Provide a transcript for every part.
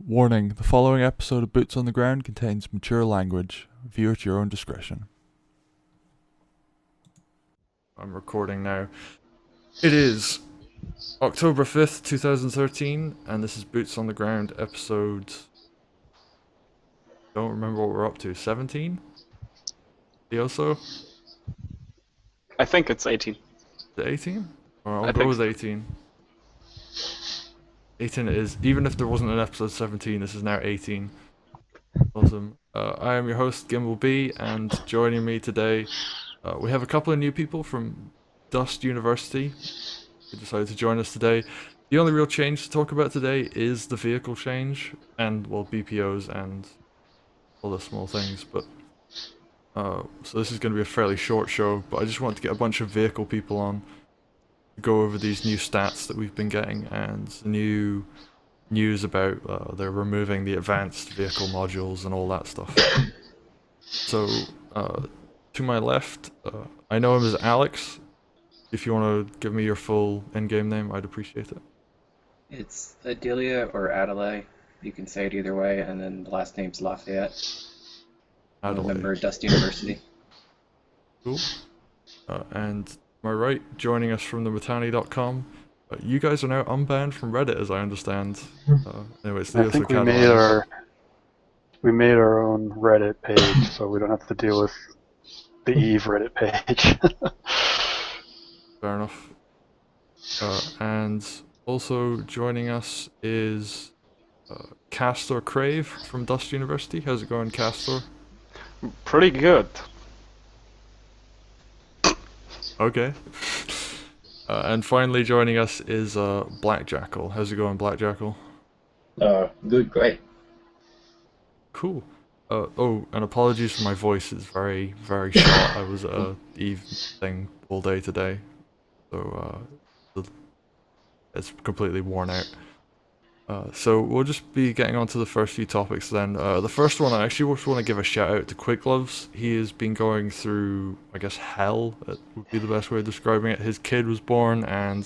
Warning, the following episode of Boots on the Ground contains mature language. View at your own discretion. I'm recording now. It is October 5th, 2013, and this is Boots on the Ground episode... Don't remember what we're up to. 17? Dioso? I think it's 18. Is it 18? Or I'll I go think with so. 18. 18 it is. Even if there wasn't an episode 17, this is now 18. Awesome. I am your host, Gimbal B, and joining me today, we have a couple of new people from Dust University who decided to join us today. The only real change to talk about today is the vehicle change, and, well, BPOs and other small things, but... so this is going to be a fairly short show, but I just wanted to get a bunch of vehicle people on to go over these new stats that we've been getting and the new news about they're removing the advanced vehicle modules and all that stuff. So, to my left, I know him as Alex. If you want to give me your full in-game name, I'd appreciate it. It's Adelia or Adelaide. You can say it either way, and then the last name's Lafayette. I'm a member of Dust University. Cool. And my right, joining us from the Matani.com, you guys are now unbanned from Reddit, as I understand. Anyway, it's I think we made our own Reddit page, so we don't have to deal with the Eve Reddit page. Fair enough. And also joining us is Castor Crave from Dust University. How's it going, Castor? Pretty good. Okay. And finally joining us is Black Jackal. How's it going, Black Jackal? Good, great. Cool. Oh, and apologies for my voice. It's very, very short. I was at a Eve thing all day today, so it's completely worn out. So we'll just be getting on to the first few topics then. The first one, I actually just want to give a shout out to Quick Gloves. He has been going through, I guess, hell, it would be the best way of describing it. His kid was born and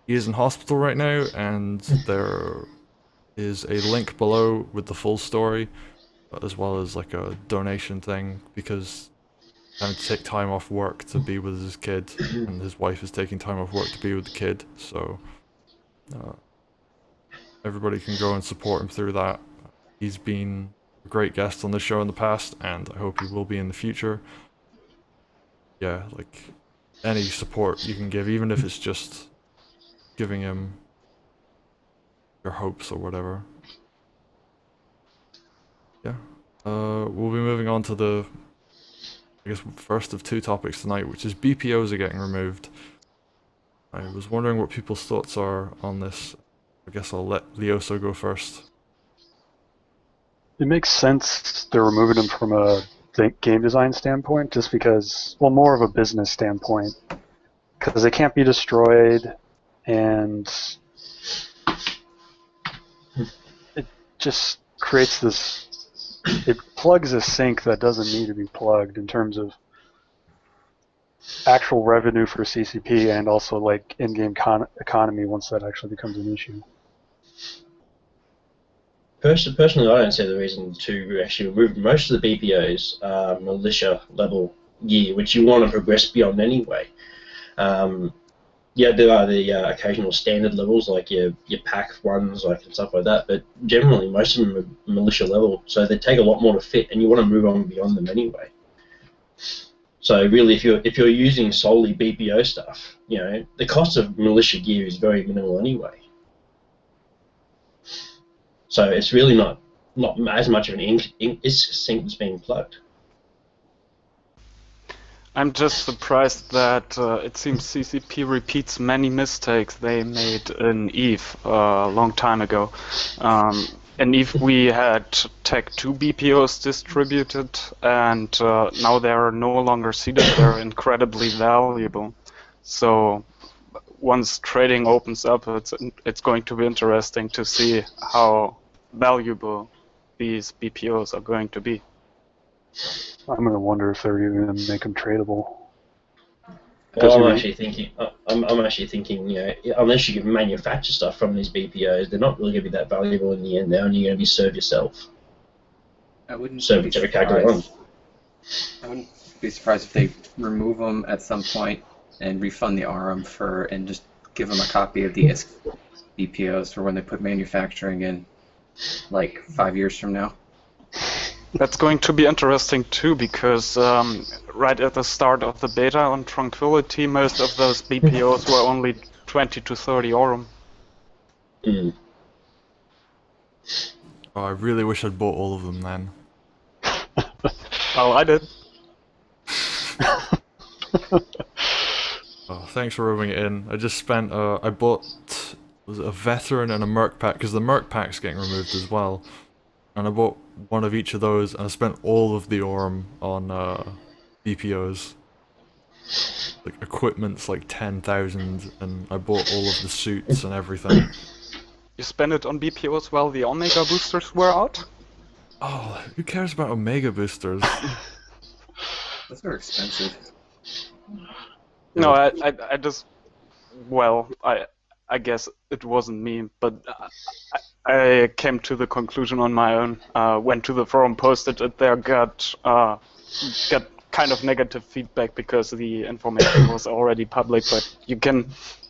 he is in hospital right now, and there is a link below with the full story, as well as like a donation thing, because he's having to take time off work to be with his kid, and his wife is taking time off work to be with the kid, so... everybody can go and support him through that. He's been a great guest on this show in the past, and I hope he will be in the future. Yeah, like, any support you can give, even if it's just giving him your hopes or whatever. Yeah. We'll be moving on to the, I guess, first of two topics tonight, which is BPOs are getting removed. I was wondering what people's thoughts are on this. I guess I'll let Leoso go first. It makes sense they're removing them from a game design standpoint, just because, well, more of a business standpoint, because they can't be destroyed, and it just creates this, it plugs a sink that doesn't need to be plugged in terms of actual revenue for CCP and also like in-game economy once that actually becomes an issue. Personally, I don't see the reason to actually remove most of the BPOs militia level gear, which you want to progress beyond anyway. Yeah, there are the occasional standard levels like your pack ones, like and stuff like that, but generally most of them are militia level, so they take a lot more to fit, and you want to move on beyond them anyway. So really, if you're using solely BPO stuff, you know, the cost of militia gear is very minimal anyway. So it's really not as much of an sink that's being plugged. I'm just surprised that it seems CCP repeats many mistakes they made in EVE a long time ago. In EVE we had Tech 2 BPOs distributed, and now they are no longer seeded. They're incredibly valuable. So once trading opens up, it's going to be interesting to see how valuable these BPOs are going to be. I'm going to wonder if they're even going to make them tradable. Because Well, I'm actually thinking, you know, unless you can manufacture stuff from these BPOs, they're not really going to be that valuable in the end. They're only going to be served yourself. I wouldn't Serve be whichever character you want. surprised. I wouldn't be surprised if they remove them at some point and refund the RM and just give them a copy of the ISK BPOs for when they put manufacturing in, like 5 years from now. That's going to be interesting too, because right at the start of the beta on Tranquility, most of those BPOs were only 20 to 30 Aurum. Mm. Oh, I really wish I'd bought all of them then. Oh, I did. Oh, thanks for rubbing it in. I just spent, I bought, was it a veteran and a merc pack, because the merc pack's getting removed as well. And I bought one of each of those, and I spent all of the Aurum on, BPOs. Like, equipment's like 10,000, and I bought all of the suits and everything. You spent it on BPOs while the Omega boosters were out? Oh, who cares about Omega boosters? Those are expensive. No, I just, well, I guess it wasn't me, but I came to the conclusion on my own. Went to the forum, posted it there, got kind of negative feedback because the information was already public. But you can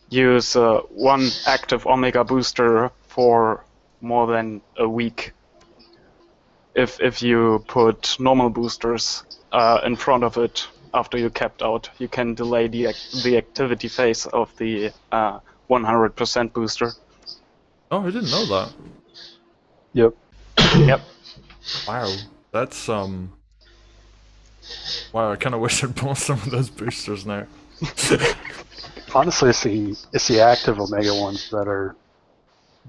use one active Omega booster for more than a week if you put normal boosters in front of it. After you capped out, you can delay the activity phase of the 100% booster. Oh, I didn't know that. Yep. Yep. Wow, that's wow, I kind of wish I'd bought some of those boosters now. Honestly, it's the active Omega ones that are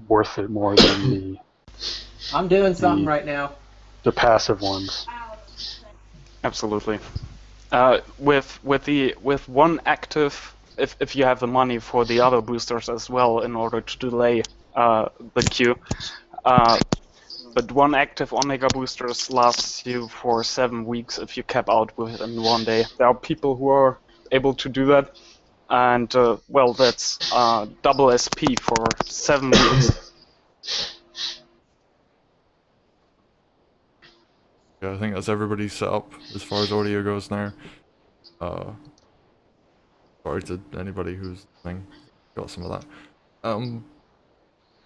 worth it more than I'm doing something right now. the passive ones. Absolutely. With one active, if you have the money for the other boosters as well, in order to delay the queue. But one active Omega boosters lasts you for 7 weeks if you cap out within 1 day. There are people who are able to do that, and well, that's double SP for 7 weeks. Yeah, I think that's everybody's set up as far as audio goes now. Sorry to anybody who's got some of that.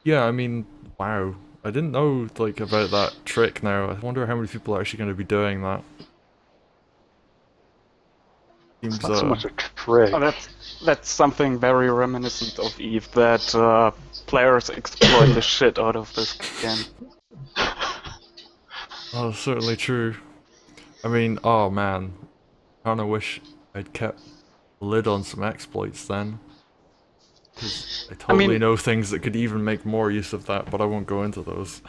Yeah, I mean, wow. I didn't know like about that trick now. I wonder how many people are actually going to be doing that. Seems It's not so much a trick. Oh, that's something very reminiscent of EVE, that players exploit the shit out of this game. oh, certainly true. I mean, oh man, I kinda wish I'd kept a lid on some exploits then. Because I totally know things that could even make more use of that, but I won't go into those.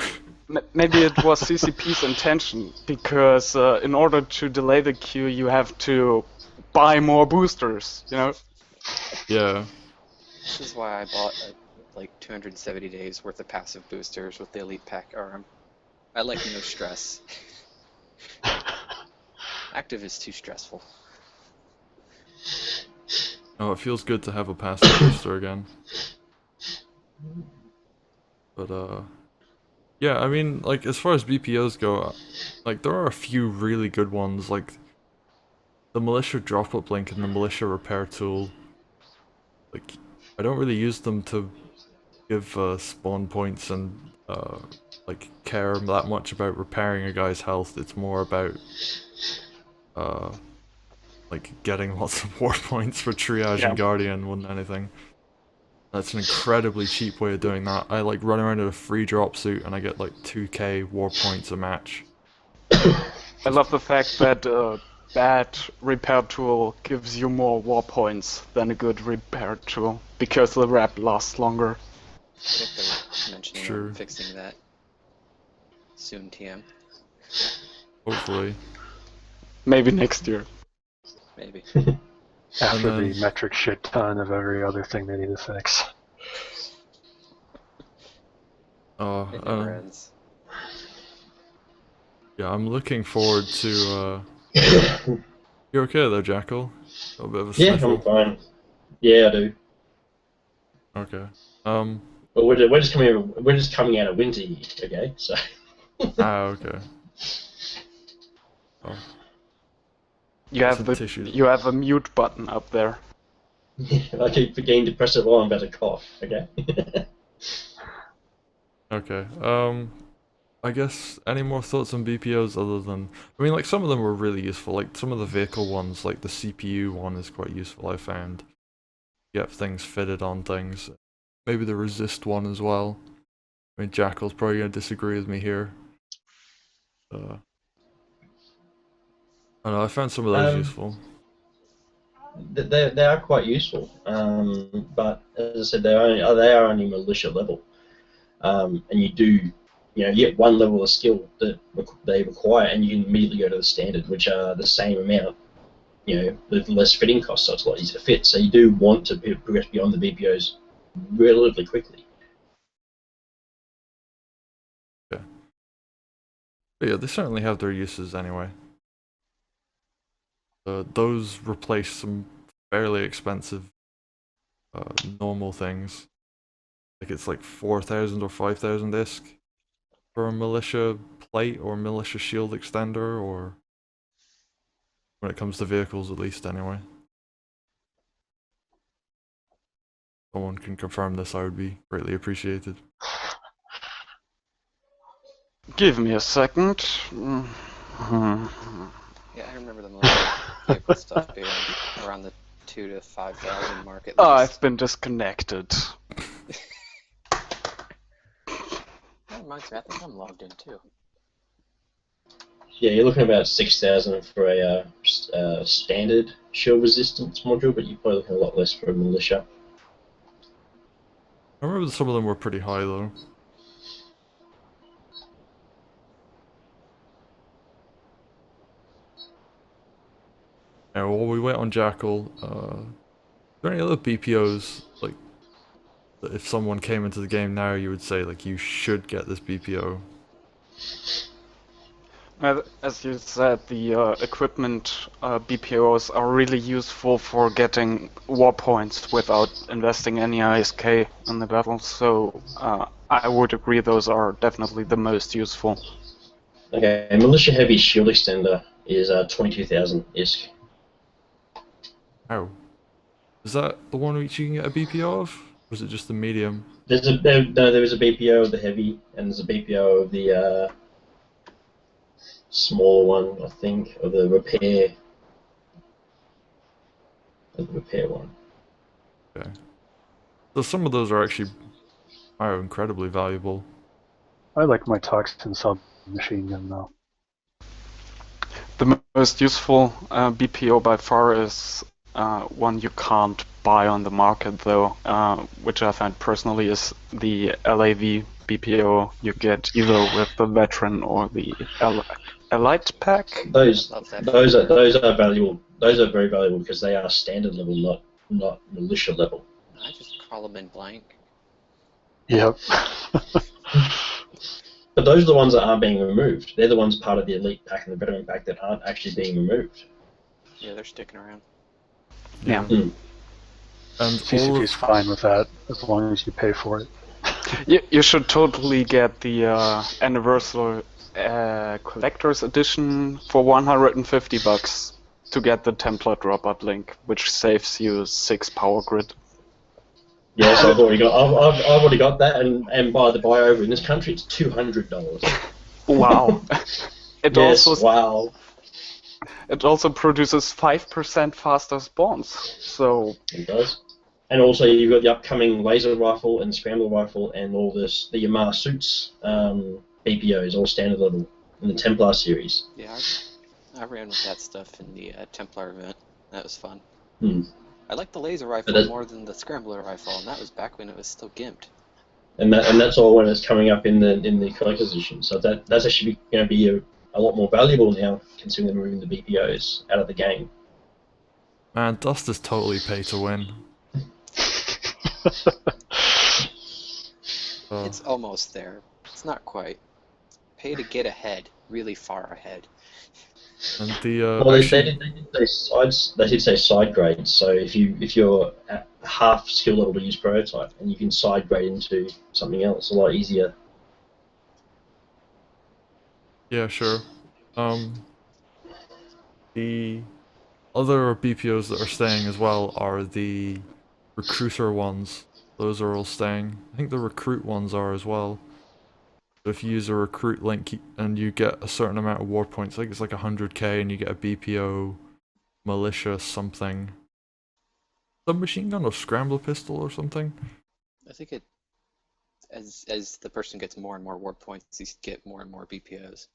Maybe it was CCP's intention, because in order to delay the queue, you have to buy more boosters, you know? Yeah. This is why I bought like 270 days worth of passive boosters with the Elite Pack RM. I like no stress. Active is too stressful. Oh, it feels good to have a passive booster again. But yeah, I mean, like, as far as BPOs go, like, there are a few really good ones, like the Militia Drop-Up Link and the Militia Repair Tool. Like, I don't really use them to give spawn points and like care that much about repairing a guy's health. It's more about like getting lots of war points for Triage and Guardian more than anything. That's an incredibly cheap way of doing that. I like run around in a free drop suit and I get like 2k war points a match. I love the fact that bad repair tool gives you more war points than a good repair tool, because the rep lasts longer. I think they're mentioning fixing that soon, TM. Hopefully. Maybe next year. Maybe. After the metric shit ton of every other thing they need to fix. It never ends. Yeah, I'm looking forward to You okay though, Jackal? Got a bit of a Yeah, sniffle. I'm fine. Yeah, I do. Okay. But we're just coming out of winter here, okay? So Okay. Oh, You got have some the tissues. you have a mute button up there. I keep forgetting to press it while I'm about to cough, okay? Okay. I guess any more thoughts on BPOs other than, I mean, like some of them were really useful. Like some of the vehicle ones, like the CPU one is quite useful. I found. Get things fitted on things. Maybe the resist one as well. I mean, Jackal's probably gonna disagree with me here. I know I found some of those um, useful. they are quite useful, but as I said, they are only militia level, and you get one level of skill that they require, and you can immediately go to the standard, which are the same amount, with less fitting costs, so it's a lot easier to fit. So you do want to progress beyond the BPOs relatively quickly. Yeah. But yeah, they certainly have their uses anyway. Those replace some fairly expensive normal things. Like it's like 4,000 or 5,000 ISK for a militia plate or militia shield extender, or when it comes to vehicles at least anyway. Someone can confirm this, I would be greatly appreciated. Give me a second. Yeah, I remember the militia vehicle stuff being around the 2,000 to 5,000 mark at least. Oh, I've been disconnected. That reminds me, I think I'm logged in too. Yeah, you're looking at about 6,000 for a standard shield resistance module, but you're probably looking a lot less for a militia. I remember that some of them were pretty high though. Yeah, while we wait on Jackal, are there any other BPOs, like, that if someone came into the game now, you would say, like, you should get this BPO? As you said, the equipment BPOs are really useful for getting war points without investing any ISK in the battle, so I would agree those are definitely the most useful. Okay, a militia heavy shield extender is 22,000 ISK. How? Is that the one which you can get a BPO of? Or is it just the medium? There is a BPO of the heavy, and there's a BPO of the smaller one, I think, of the repair. Of the repair one. Okay. So some of those are actually incredibly valuable. I like my Toxin submachine gun though. The most useful BPO by far is one you can't buy on the market though, which I find personally is the LAV BPO you get either with the veteran or the elite pack. Those Love that. those are valuable. Those are very valuable because they are standard level, not militia level. I just call them in blank. Yep. But those are the ones that aren't being removed. They're the ones part of the elite pack and the veteran pack that aren't actually being removed. Yeah, they're sticking around. Yeah. And all CCP's of, fine with that as long as you pay for it. You should totally get the anniversary collector's edition for 150 bucks to get the Templar drop-up link, which saves you 6 power grid. Yes, I've already got that, and by the buy over in this country, it's $200. Wow. Yes, wow. It also produces 5% faster spawns. So It does. And also, you've got the upcoming laser rifle and scrambler rifle, and all the Yamaha suits BPOs, all standard level in the Templar series. Yeah, I ran with that stuff in the Templar event. That was fun. Hmm. I like the laser rifle more than the scrambler rifle, and that was back when it was still gimped. And that's all when it's coming up in the collector's edition. So that's actually going to be a lot more valuable now, considering they're moving the BPOs out of the game. man, Dust is totally pay to win. It's almost there. It's not quite. Pay to get ahead, really far ahead. And the Well, actually, they did say side grades. So if you're at half skill level to use prototype, and you can side grade into something else a lot easier. yeah, sure. The other BPOs that are staying as well are the recruiter ones. Those are all staying. I think the recruit ones are as well. If you use a recruit link and you get a certain amount of war points, I think it's like 100k, and you get a BPO militia something. Submachine gun or scrambler pistol or something. I think it as the person gets more and more war points, you get more and more BPOs.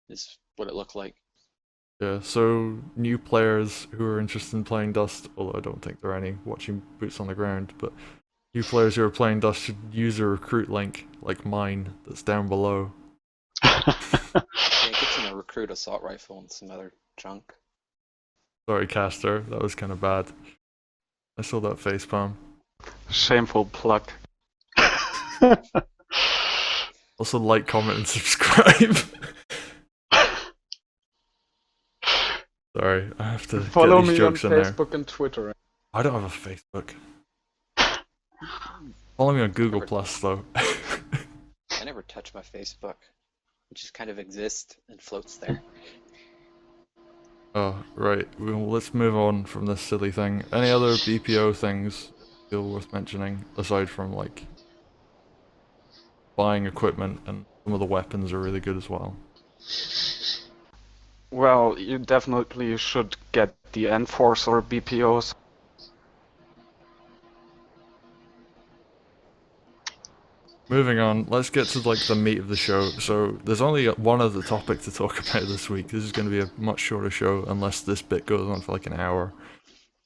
Is what it looked like. Yeah, so new players who are interested in playing Dust, although I don't think there are any watching boots on the ground, but new players who are playing Dust should use a recruit link like mine that's down below. Yeah, it gets in a recruit assault rifle and some other junk. Sorry, Caster, that was kind of bad. I saw that facepalm. Shameful plug. Also, like, comment, and subscribe. Sorry, I have to Follow get these me jokes on in there. Facebook and Twitter. I don't have a Facebook. Follow me on Google Plus though. I never touch my Facebook. It just kind of exists and floats there. Oh, right. Well, let's move on from this silly thing. Any other BPO things feel worth mentioning aside from like buying equipment, and some of the weapons are really good as well. Well, you definitely should get the Enforcer BPOs. Moving on, let's get to like the meat of the show. So there's only one other topic to talk about this week. This is going to be a much shorter show unless this bit goes on for like an hour.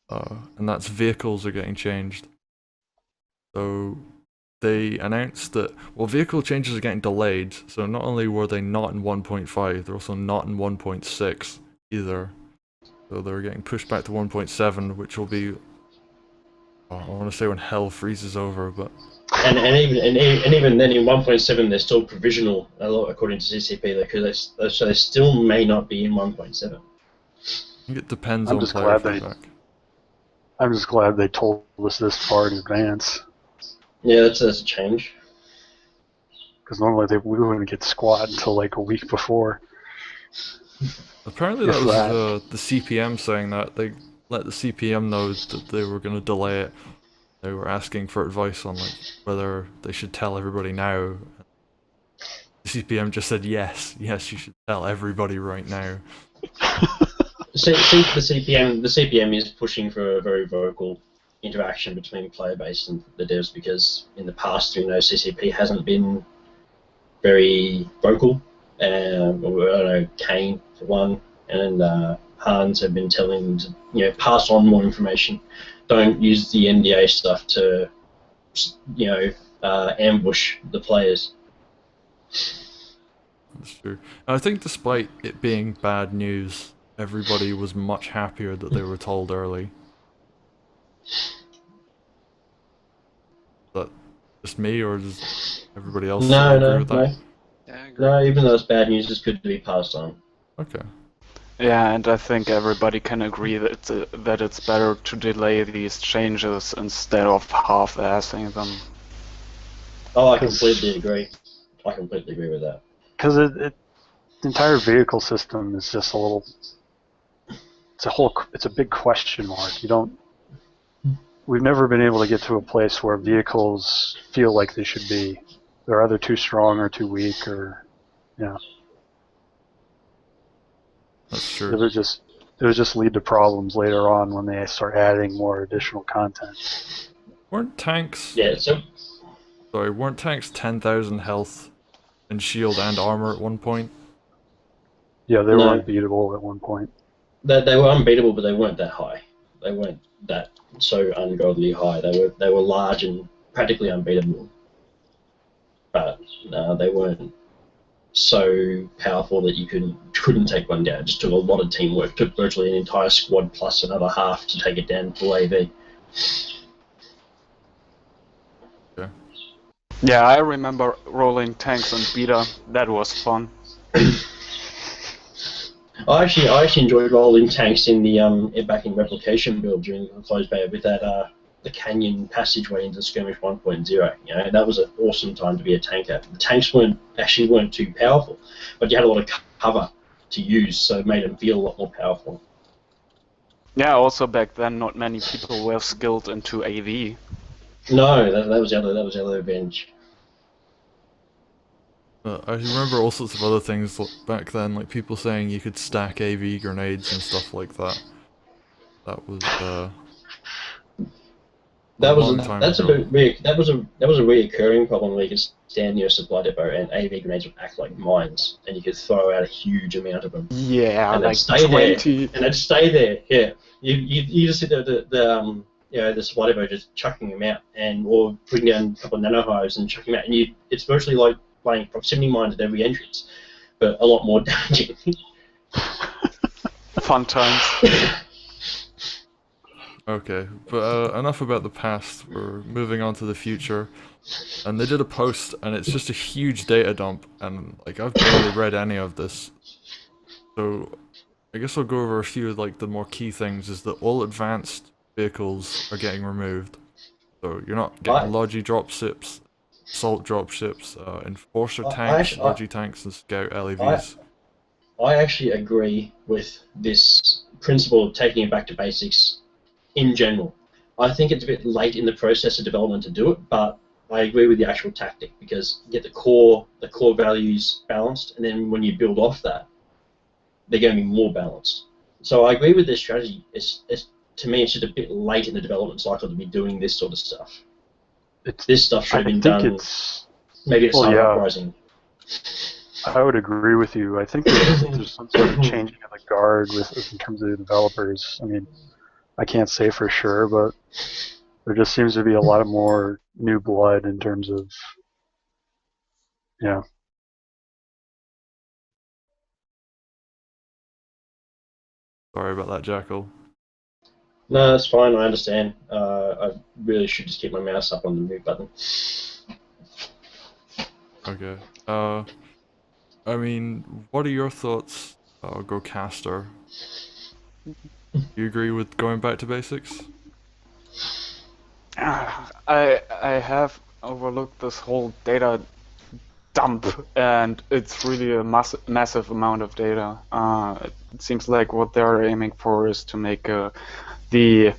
And that's vehicles are getting changed. So they announced that, well, vehicle changes are getting delayed. So not only were they not in 1.5, they're also not in 1.6 either. So they're getting pushed back to 1.7, which will be, I want to say when hell freezes over, but And even then, in 1.7, they're still provisional, according to CCP, because so they still may not be in 1.7. I think it depends I'm on just player glad they- feedback. I'm just glad they told us this far in advance, Yeah, that's a change. because normally we wouldn't get squat until like a week before. Apparently If that was that. the CPM saying that. They let the CPM know that they were going to delay it. They were asking for advice on like whether they should tell everybody now. The CPM just said yes, you should tell everybody right now. See, the CPM is pushing for a very vocal interaction between player base and the devs, because in the past, CCP hasn't been very vocal. I don't know, Kane for one, and Hans have been telling them to pass on more information. Don't use the NDA stuff to ambush the players. That's true. And I think despite it being bad news, everybody was much happier that they were told early. Is that just me, or does everybody else agree with that? Yeah, I agree. No, even though it's bad news, it's good to be passed on. Okay. Yeah, and I think everybody can agree that it's better to delay these changes instead of half-assing them. Oh, I completely agree. I completely agree with that. Because the entire vehicle system is just it's a big question mark. We've never been able to get to a place where vehicles feel like they should be. They're either too strong or too weak, or That's it true. would just lead to problems later on when they start adding more additional content. Weren't tanks... Yeah, so Sorry, weren't tanks 10,000 health and shield and armor at one point? Yeah, they No. were unbeatable at one point. they were unbeatable, but they weren't that high. They weren't that so ungodly high. They were large and practically unbeatable, but they weren't so powerful that you couldn't take one down. It just took a lot of teamwork. It took virtually an entire squad plus another half to take it down full AV. Yeah, I remember rolling tanks and beta. That was fun. I actually enjoyed rolling tanks in the back in replication build during the closed beta with that the canyon passageway into skirmish 1.0. You know, that was an awesome time to be a tanker. The tanks weren't too powerful, but you had a lot of cover to use, so it made them feel a lot more powerful. Yeah, also back then, not many people were skilled into AV. No, that was the other advantage. I remember all sorts of other things back then, like people saying you could stack AV grenades and stuff like that. That was That was long time that's ago. a bit weird. That was a reoccurring problem where you could stand near a supply depot and AV grenades would act like mines, and you could throw out a huge amount of them. Yeah, And like they'd stay 20. there, and they'd stay there. Yeah, you just sit there the supply depot just chucking them out, or putting down a couple of nano hives and chucking them out, and it's virtually like playing proximity mines at every entrance, but a lot more damaging. Fun times. Okay, but enough about the past. We're moving on to the future. And they did a post, and it's just a huge data dump, and like I've barely read any of this. So I guess I'll go over a few of like the more key things. Is that all advanced vehicles are getting removed, so you're not getting Logi dropships, assault dropships, enforcer tanks, Logi tanks, and scout LEVs. I actually agree with this principle of taking it back to basics in general. I think it's a bit late in the process of development to do it, but I agree with the actual tactic because you get the core values balanced, and then when you build off that, they're going to be more balanced. So I agree with this strategy. To me, it's just a bit late in the development cycle to be doing this sort of stuff. This stuff should have been done maybe at Startup Rising. I would agree with you. I think there's some sort of changing of the guard in terms of the developers. I mean, I can't say for sure, but there just seems to be a lot of more new blood in terms of, yeah. Sorry about that, Jackal. No, that's fine. I understand. I really should just keep my mouse up on the mute button. Okay. I mean, what are your thoughts? I'll go Caster. You agree with going back to basics? I have overlooked this whole data dump, and it's really a massive amount of data. It seems like what they're aiming for is to make the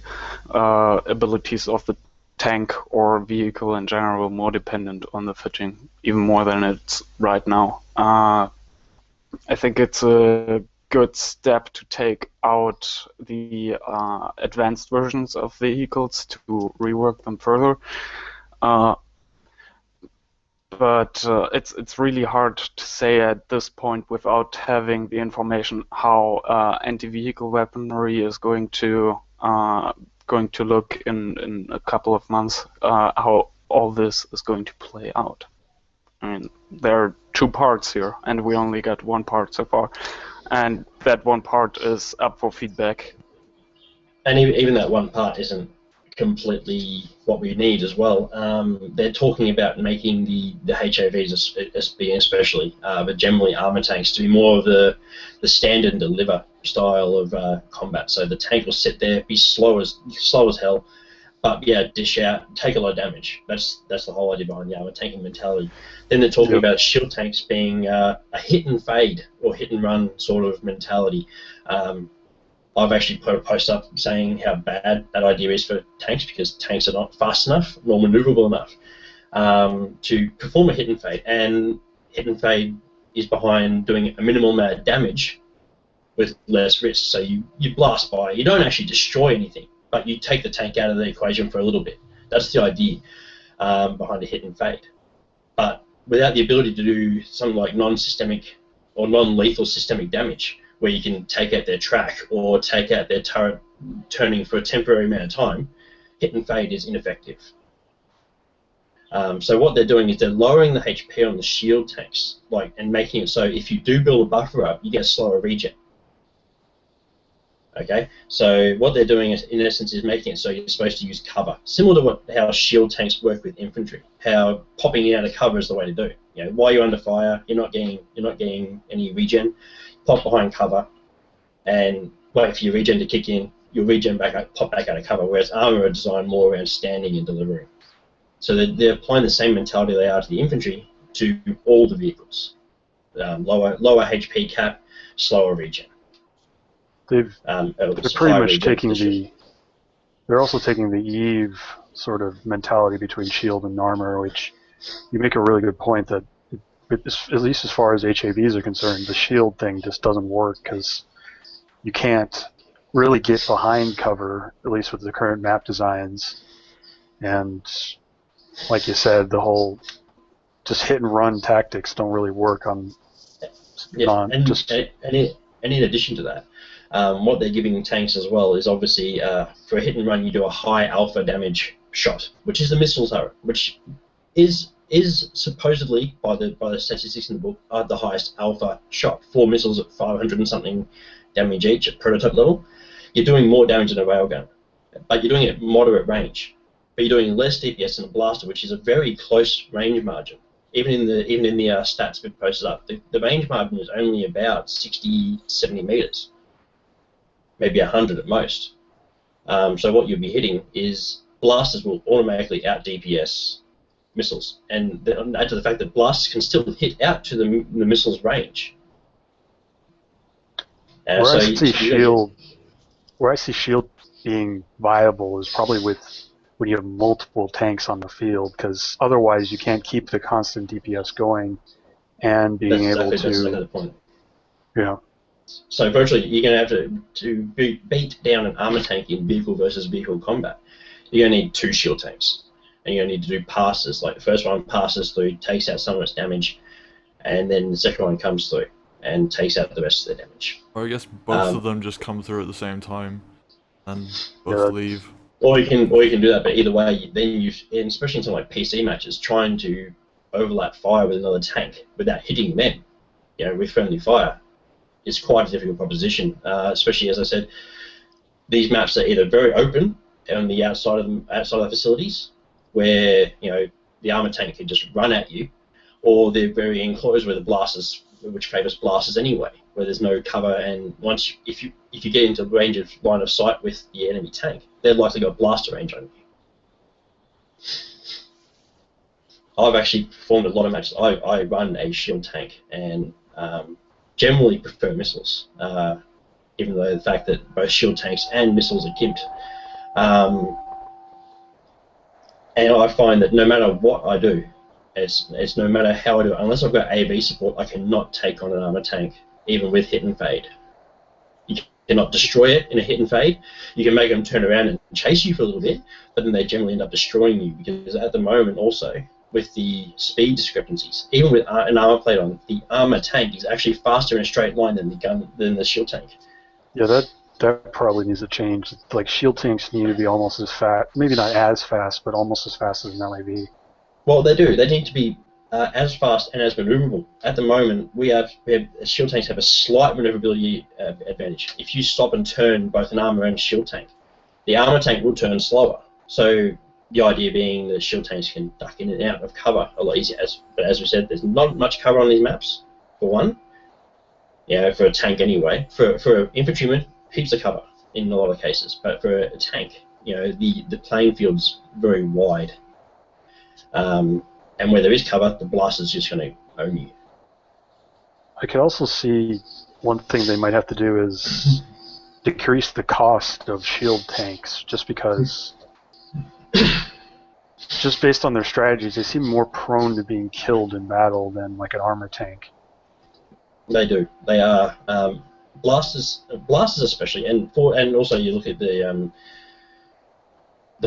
abilities of the tank or vehicle in general more dependent on the fitting, even more than it's right now. I think it's a good step to take out the advanced versions of vehicles to rework them further. But it's really hard to say at this point without having the information how anti-vehicle weaponry is going to look in a couple of months, how all this is going to play out. I mean, there are two parts here, and we only got one part so far, and that one part is up for feedback. And even that one part isn't completely what we need as well. They're talking about making the HAVs, being especially, but generally armor tanks, to be more of the standard and deliver style of combat. So the tank will sit there, be slow as hell, but yeah, dish out, take a lot of damage. That's the whole idea behind the armor tanking mentality. Then they're talking about shield tanks being a hit and fade or hit and run sort of mentality. I've actually put a post up saying how bad that idea is for tanks because tanks are not fast enough nor maneuverable enough to perform a hit and fade. And hit and fade is behind doing a minimal amount of damage with less risk. So you blast by. You don't actually destroy anything, but you take the tank out of the equation for a little bit. That's the idea behind a hit and fade. But without the ability to do something like non-systemic or non-lethal systemic damage, where you can take out their track or take out their turret turning for a temporary amount of time, hit and fade is ineffective. So what they're doing is they're lowering the HP on the shield tanks, and making it so if you do build a buffer up, you get a slower regen. Okay, so what they're doing is, in essence, is making it so you're supposed to use cover, similar to how shield tanks work with infantry. How popping out of cover is the way to do it. While you're under fire, you're not getting any regen. Pop behind cover, and wait for your regen to kick in. You'll regen back up, pop back out of cover. Whereas armor are designed more around standing and delivering. So they're applying the same mentality they are to the infantry to all the vehicles. Lower HP cap, slower regen. They're pretty much taking position. They're also taking the Eve sort of mentality between shield and armor, which you make a really good point that, at least as far as HAVs are concerned, the shield thing just doesn't work because you can't really get behind cover, at least with the current map designs. And like you said, the whole just hit and run tactics don't really work on. And in addition to that, what they're giving tanks as well is obviously for a hit and run you do a high alpha damage shot, which is the missile turret, which is supposedly by the statistics in the book the highest alpha shot. 4 missiles at 500 and something damage each at prototype level. You're doing more damage than a railgun, but you're doing it at moderate range. But you're doing less DPS than a blaster, which is a very close range margin. Even in the stats we've posted up, the range margin is only about 60, 70 meters, maybe 100 at most. So what you'll be hitting is blasters will automatically out DPS missiles, and then add to the fact that blasters can still hit out to the missile's range. Where I see shield being viable is probably when you have multiple tanks on the field, because otherwise you can't keep the constant DPS going and being able to. That's exactly the point. Yeah. So virtually, you're going to have to beat down an armor tank in vehicle versus vehicle combat. You're going to need 2 shield tanks, and you're going to need to do passes. Like the first one passes through, takes out some of its damage, and then the second one comes through and takes out the rest of the damage. Or I guess both of them just come through at the same time and both leave. Or you can do that, but either way, then especially in some like PC matches, trying to overlap fire with another tank without hitting them, with friendly fire, is quite a difficult proposition. Especially as I said, these maps are either very open on the outside of the facilities, where the armor tank can just run at you, or they're very enclosed where the blasters, which favours blasters anyway, where there's no cover, and if you get into range of line of sight with the enemy tank, they're likely got blaster range on you. I've actually performed a lot of matches. I run a shield tank and generally prefer missiles, even though the fact that both shield tanks and missiles are gimped. And I find that no matter what I do, it's no matter how I do it, unless I've got AV support, I cannot take on an armor tank, even with hit and fade. You cannot destroy it in a hit and fade. You can make them turn around and chase you for a little bit, but then they generally end up destroying you, because at the moment also, with the speed discrepancies, even with an armor plate on, the armor tank is actually faster in a straight line than the shield tank. Yeah, that probably needs to change. Like, shield tanks need to be almost as fast, maybe not as fast, but almost as fast as an LAV. Well, they do. They need to be as fast and as maneuverable. At the moment, shield tanks have a slight maneuverability advantage. If you stop and turn both an armor and a shield tank, the armor tank will turn slower. So the idea being that shield tanks can duck in and out of cover a lot easier. But as we said, there's not much cover on these maps, for one. For a tank anyway. For an infantryman, heaps of cover in a lot of cases. But for a tank, the playing field's very wide. And where there is cover, the blaster's just going to own you. I could also see one thing they might have to do is decrease the cost of shield tanks, just because, just based on their strategies, they seem more prone to being killed in battle than like an armor tank. They do. They are blasters especially, and also you look at the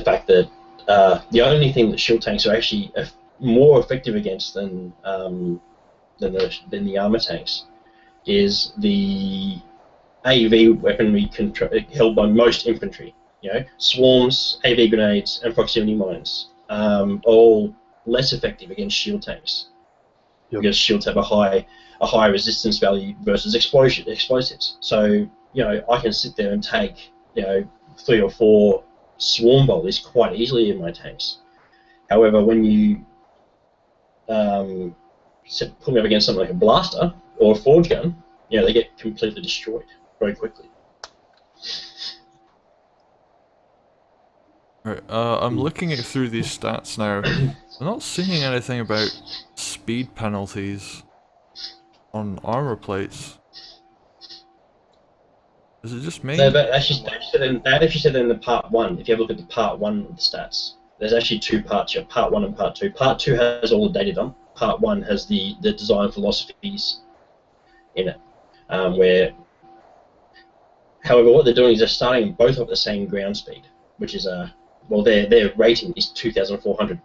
fact that the only thing that shield tanks are actually more effective against than the armor tanks is the AV weaponry held by most infantry. Swarms, AV grenades, and proximity mines, all less effective against shield tanks. Yep. Because shields have a high resistance value versus explosives. So I can sit there and take 3 or 4 swarm volleys quite easily in my tanks. However, when you put me up against something like a blaster or a forge gun, they get completely destroyed. very quickly. Right, I'm looking through these stats now. I'm not seeing anything about speed penalties on armor plates. Is it just me? They actually said in the part 1. If you have a look at the part 1 of the stats, there's actually 2 parts. You have part 1 and part 2. Part 2 has all the data done. Part 1 has the design philosophies in it, where, however, what they're doing is they're starting both at the same ground speed, which is well, their rating is 2,400.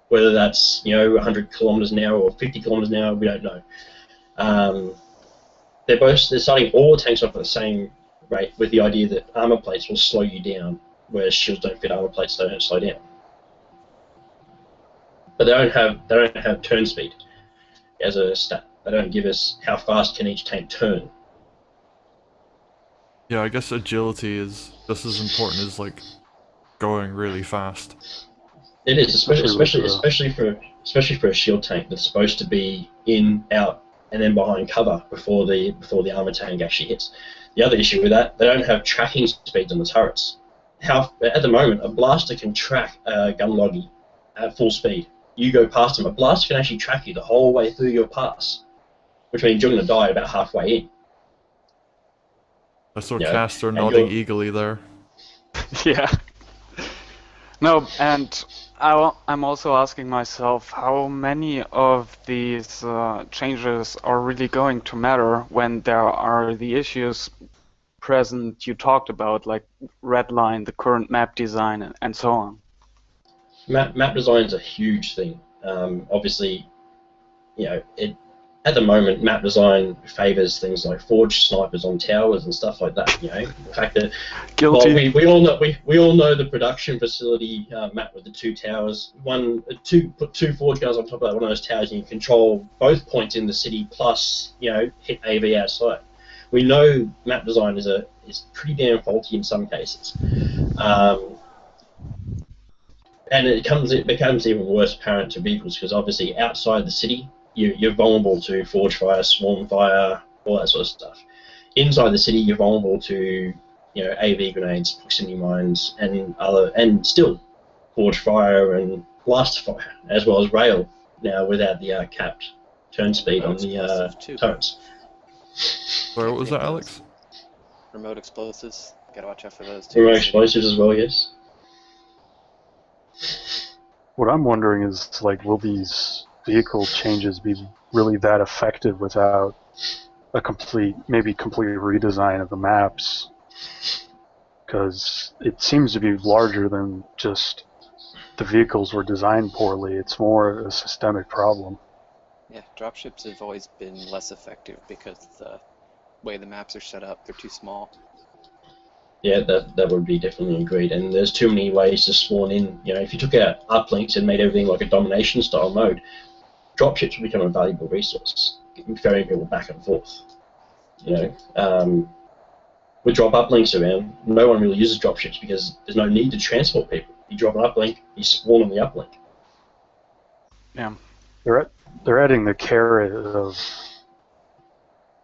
Whether that's 100 kilometers an hour or 50 kilometers an hour, we don't know. They're starting all the tanks off at the same rate, with the idea that armor plates will slow you down, whereas shields don't fit armor plates, they don't slow down. But they don't have turn speed as a stat. They don't give us how fast can each tank turn. Yeah, I guess agility is just as important as like going really fast. It is, especially for a shield tank that's supposed to be in, out, and then behind cover before the armor tank actually hits. The other issue with that, they don't have tracking speeds on the turrets. At the moment, a blaster can track a gun loggy at full speed. You go past them, a blaster can actually track you the whole way through your pass, which means you're going to die about halfway in. I saw Castor nodding eagerly there. Yeah. No, and I'm also asking myself how many of these changes are really going to matter when there are the issues present you talked about, like Redline, the current map design, and so on. Map design is a huge thing. Obviously, at the moment, map design favors things like forged snipers on towers and stuff like that. The fact that we all know the production facility map with the 2 towers. Put 2 forged guns on top of that one of those towers, and you control both points in the city plus hit AV outside. We know map design is pretty damn faulty in some cases, and it becomes even worse apparent to vehicles, because obviously outside the city, you're vulnerable to forge fire, swarm fire, all that sort of stuff. Inside the city, you're vulnerable to AV grenades, proximity mines, and still forge fire and blast fire, as well as rail now without the capped turn speed on the turrets. Sorry, what was that, Alex? Remote explosives. Gotta watch out for those too. Remote explosives as well, yes. What I'm wondering is, like, will these vehicle changes be really that effective without a complete redesign of the maps? Because it seems to be larger than just the vehicles were designed poorly. It's more a systemic problem. Yeah, dropships have always been less effective because the way the maps are set up, they're too small. Yeah, that would be definitely agreed. And there's too many ways to spawn in. If you took out uplinks and made everything like a domination style mode, dropships would become a valuable resource, ferrying people back and forth. With drop uplinks around, no one really uses dropships because there's no need to transport people. You drop an uplink, you spawn on the uplink. Yeah. They're adding the carrot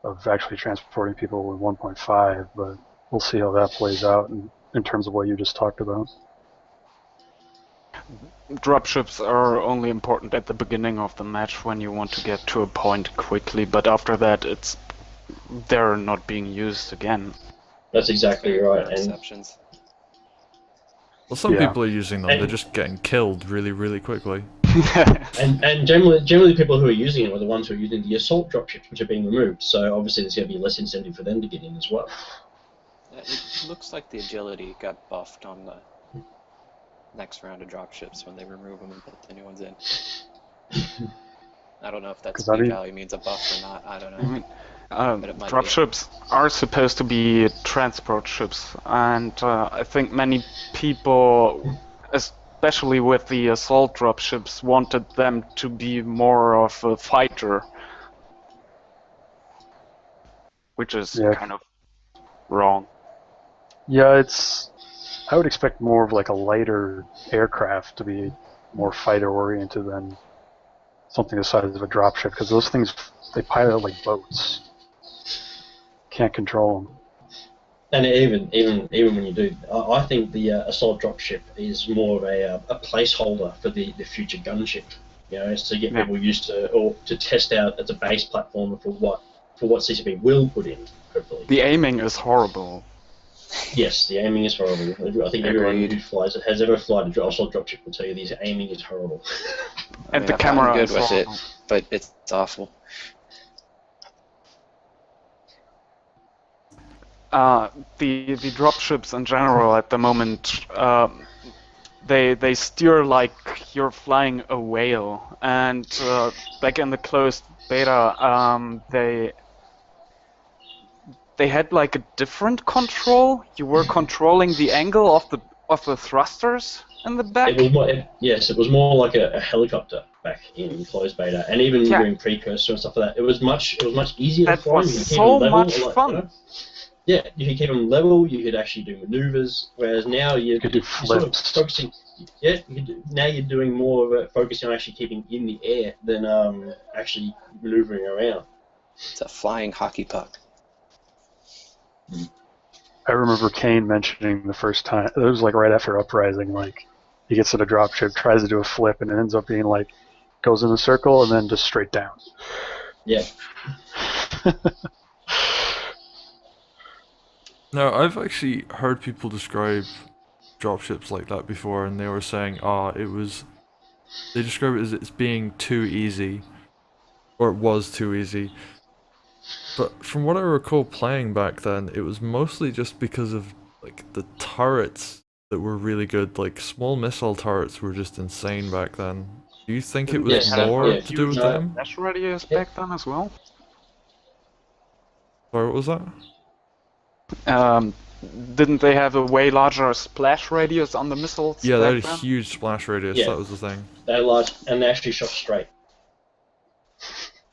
of actually transporting people with 1.5, but we'll see how that plays out in terms of what you just talked about. Dropships are only important at the beginning of the match when you want to get to a point quickly, but after that, they're not being used again. That's exactly right. And Exceptions. Well, some people are using them. They're just getting killed really, really quickly. and generally, people who are using it are the ones who are using the assault dropships, which are being removed. So obviously, there's going to be less incentive for them to get in as well. It looks like the agility got buffed on the next round of dropships when they remove them and put the new ones in. I don't know if that speed value means a buff or not. I don't know. Dropships are supposed to be transport ships, and I think many people, especially with the assault dropships, wanted them to be more of a fighter, which is kind of wrong. Yeah, I would expect more of like a lighter aircraft to be more fighter-oriented than something the size of a dropship, because those things, they pilot like boats. Can't control them. And even when you do, I think the assault dropship is more of a placeholder for the future gunship. It's to get people used to, or to test out as a base platform for what CCP will put in. Hopefully, The aiming is horrible. yes, the aiming is horrible. I think everyone who has ever flown a assault dropship will tell you the aiming is horrible. And the I've gotten camera good is with horrible. it, but it's awful. The dropships in general at the moment, they steer like you're flying a whale. And back in the closed beta, they had like a different control. You were controlling the angle of the thrusters in the back. It was more like a helicopter back in closed beta, and even during precursor and stuff like that. It was much easier to fly. That was so much fun. Yeah, you could keep them level. You could actually do maneuvers. Whereas now you could do sort of flips. focusing. Yeah, now you're doing more of it, focusing on actually keeping in the air than actually maneuvering around. It's a flying hockey puck. I remember Kane mentioning the first time, it was like right after Uprising, like he gets in a dropship, tries to do a flip, and it ends up being like, goes in a circle and then just straight down. Yeah. Now, I've actually heard people describe dropships like that before, and they were saying, they describe it as it's being too easy, or it was too easy. But from what I recall playing back then, it was mostly just because of like the turrets that were really good. Like small missile turrets were just insane back then. Do you think it was more to do with them? Dash radius back then as well. Sorry, what was that? Didn't they have a way larger splash radius on the missiles? Yeah, they back had a then? huge splash radius. Yeah. That was the thing. They're large, and they actually shot straight.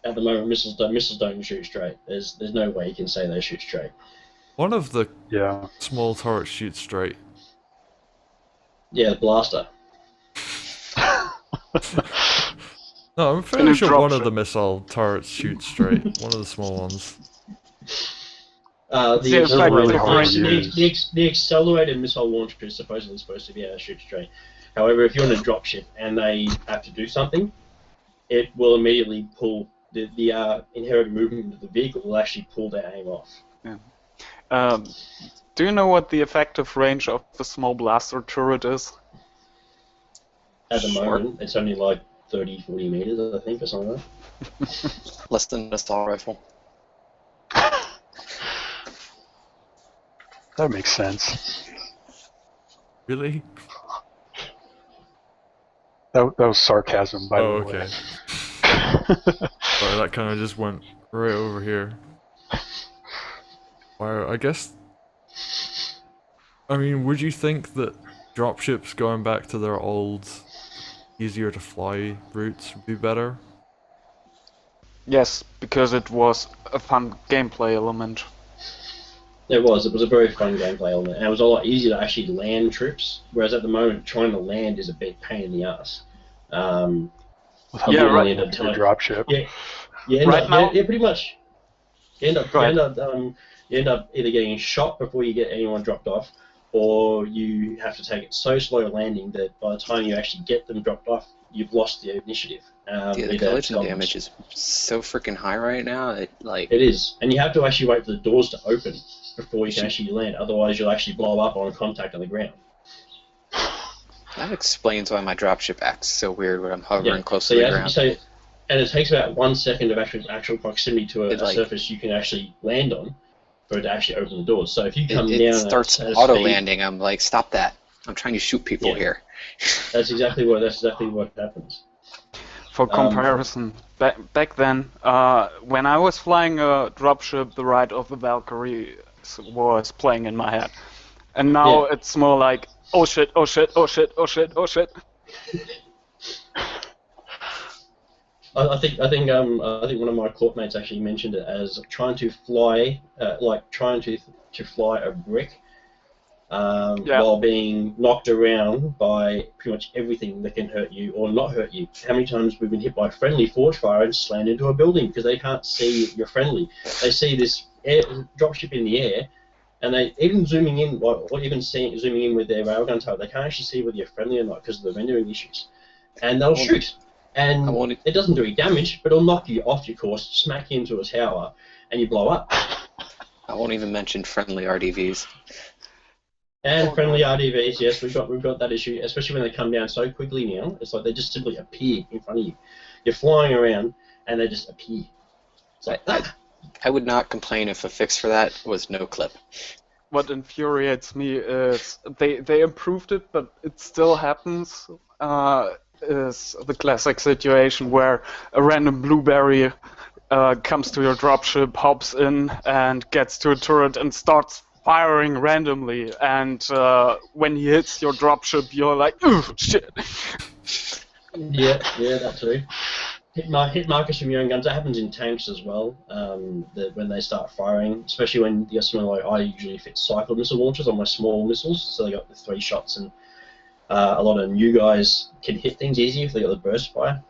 At the moment, missiles don't shoot straight. There's no way you can say they shoot straight. One of the Yeah. small turrets shoots straight. Yeah, the blaster. No, I'm fairly it sure drops one of it. the missile turrets shoots straight. One of the small ones. The, Yeah, it's like really the hard to range- use. the accelerated missile launcher is supposedly supposed to be able to shoot straight. However, if you're on a dropship and they have to do something, it will immediately pull the inherent movement of the vehicle will actually pull their aim off. Do you know what the effective range of the small blaster turret is? At the Short. moment, it's only like 30, 40 meters, I think, or something like that. Less than an assault rifle. That makes sense. Really? That was sarcasm, by Oh, the way. okay. Sorry, that kind of just went right over here. Wow, I guess... I mean, would you think that dropships going back to their old, easier to fly routes would be better? Yes, because it was a fun gameplay element. It was a very fun gameplay element, and it was a lot easier to actually land trips, whereas at the moment, trying to land is a big pain in the ass. With how Yeah, little right. you do a dropship. Yeah, pretty much. You end Right. up either getting shot before you get anyone dropped off, or you have to take it so slow landing that by the time you actually get them dropped off, you've lost the initiative. The collision damage is so freaking high right now. It is, and you have to actually wait for the doors to open before you can actually land. Otherwise, you'll actually blow up on contact on the ground. That explains why my dropship acts so weird when I'm hovering close to the ground. And it takes about 1 second of actual proximity to a surface you can actually land on for it to actually open the doors. So if you come down, It starts at a auto speed- landing. I'm like, stop that! I'm trying to shoot people here. That's exactly what happens. For comparison, back then, when I was flying a dropship, the Ride of the Valkyrie was playing in my head, and now it's more like, oh shit, oh shit, oh shit, oh shit, oh shit. I think one of my courtmates actually mentioned it as trying to fly, trying to fly a brick, while being knocked around by pretty much everything that can hurt you or not hurt you. How many times we've been hit by friendly forge fire and slammed into a building because they can't see you're friendly. They see this dropship in the air, And they even zooming in, or even zooming in with their railgun tail, they can't actually see whether you're friendly or not because of the rendering issues. And they'll shoot, and it doesn't do any damage, but it'll knock you off your course, smack you into a tower, and you blow up. I won't even mention friendly RDVs. And friendly RDVs, yes, we've got that issue, especially when they come down so quickly now. It's like they just simply appear in front of you. You're flying around, and they just appear. It's like, I would not complain if a fix for that was no clip. What infuriates me is they improved it, but it still happens. Is the classic situation where a random blueberry comes to your dropship, hops in, and gets to a turret and starts firing randomly. And when he hits your dropship, you're like, ooh, shit. Yeah, that too. Hit markers from your own guns. That happens in tanks as well. When they start firing, especially when you got something like I usually fit cycle missile launchers on my small missiles, so they got the 3 shots, and a lot of new guys can hit things easy if they got the burst fire.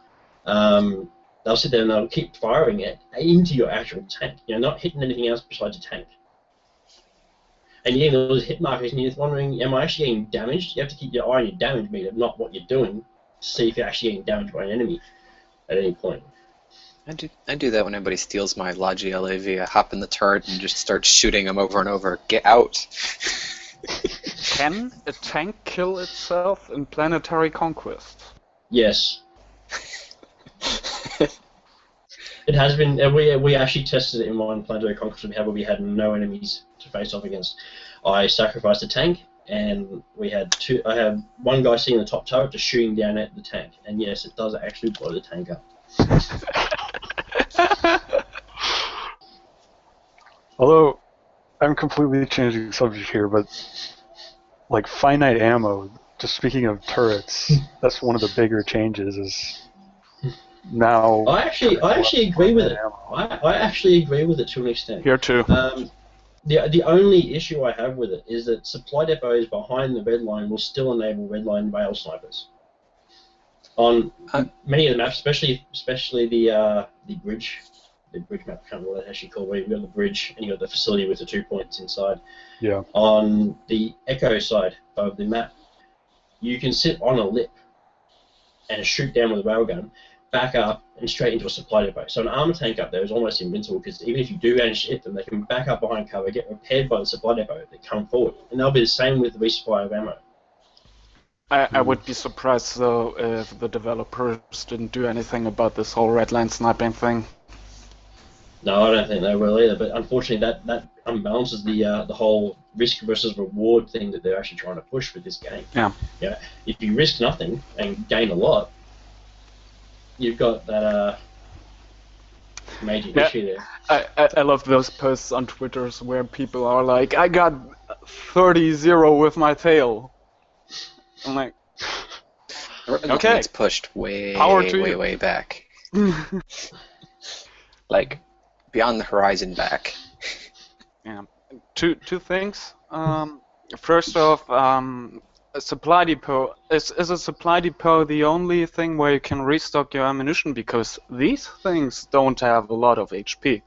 They'll sit there and they'll keep firing it into your actual tank. Not hitting anything else besides your tank. And you're getting those hit markers, and you're wondering, am I actually getting damaged? You have to keep your eye on your damage meter, not what you're doing, to see if you're actually getting damaged by an enemy at any point. I do that when anybody steals my Logi LAV. I hop in the turret and just start shooting them over and over. Get out! Can a tank kill itself in Planetary Conquest? Yes. It has been. We actually tested it in one Planetary Conquest we had where we had no enemies to face off against. I sacrificed a tank, and we had two. I had one guy sitting in the top turret just shooting down at the tank, and yes, it does actually blow the tank up. Although, I'm completely changing the subject here, but like finite ammo, just speaking of turrets, that's one of the bigger changes is now... I actually agree with it. I actually agree with it to an extent. Here too. The only issue I have with it is that supply depots behind the red line will still enable red line rail snipers. On many of the maps, especially the bridge map, I can't remember what it's actually called, where you've got the bridge and you've got the facility with the 2 points inside. Yeah. On the echo side of the map, you can sit on a lip and shoot down with a railgun, back up and straight into a supply depot. So an armor tank up there is almost invincible because even if you do manage to hit them, they can back up behind cover, get repaired by the supply depot, they come forward. And they'll be the same with the resupply of ammo. I would be surprised though if the developers didn't do anything about this whole red line sniping thing. No, I don't think they will either. But unfortunately, that unbalances the whole risk versus reward thing that they're actually trying to push with this game. Yeah. Yeah. If you risk nothing and gain a lot, you've got that major issue there. I love those posts on Twitter where people are like, I got 30-0 with my tail. I'm like, okay. It's pushed way back. Like, beyond the horizon back. Yeah. Two things. First off, a supply depot. Is a supply depot the only thing where you can restock your ammunition? Because these things don't have a lot of HP.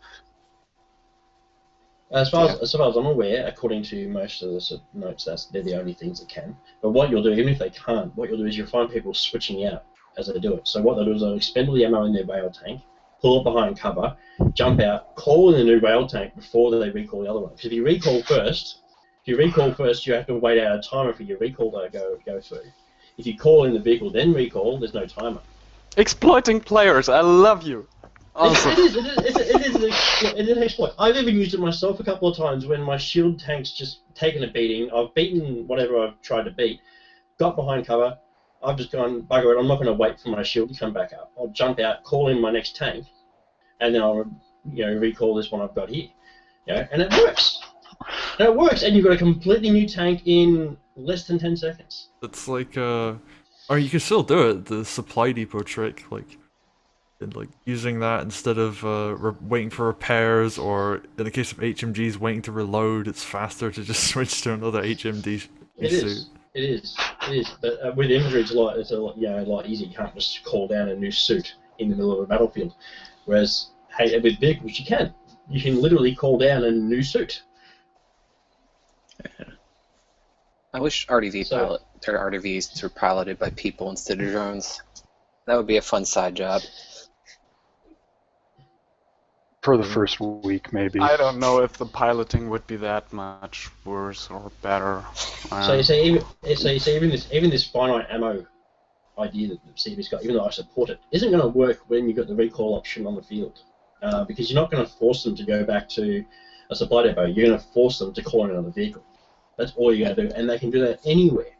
As far as I'm aware, according to most of the notes, they're the only things that can. But what you'll do, even if they can't, what you'll do is you'll find people switching out as they do it. So what they'll do is they'll expend all the ammo in their rail tank, pull it behind cover, jump out, call in the new rail tank before they recall the other one. Because if you recall first, you have to wait out a timer for your recall to go through. If you call in the vehicle then recall, there's no timer. Exploiting players, I love you. Awesome. It is an exploit. I've even used it myself a couple of times when my shield tank's just taken a beating. I've beaten whatever I've tried to beat, got behind cover. I've just gone, bugger it, I'm not going to wait for my shield to come back up. I'll jump out, call in my next tank, and then I'll recall this one I've got here. And it works. And you've got a completely new tank in less than 10 seconds. It's like, or you can still do it, the supply depot trick, like using that instead of waiting for repairs, or in the case of HMGs, waiting to reload. It's faster to just switch to another HMD suit. It is. But with infantry, it's a lot easier. You can't just call down a new suit in the middle of a battlefield. Whereas, hey, with vehicles, you can. You can literally call down a new suit. I wish RDV So- pilot or RDVs were piloted by people instead of drones. That would be a fun side job. For the first week, maybe. I don't know if the piloting would be that much worse or better. So you say even this finite ammo idea that the CB's got, even though I support it, isn't going to work when you've got the recall option on the field, because you're not going to force them to go back to a supply depot. You're going to force them to call in another vehicle. That's all you're going to do, and they can do that anywhere.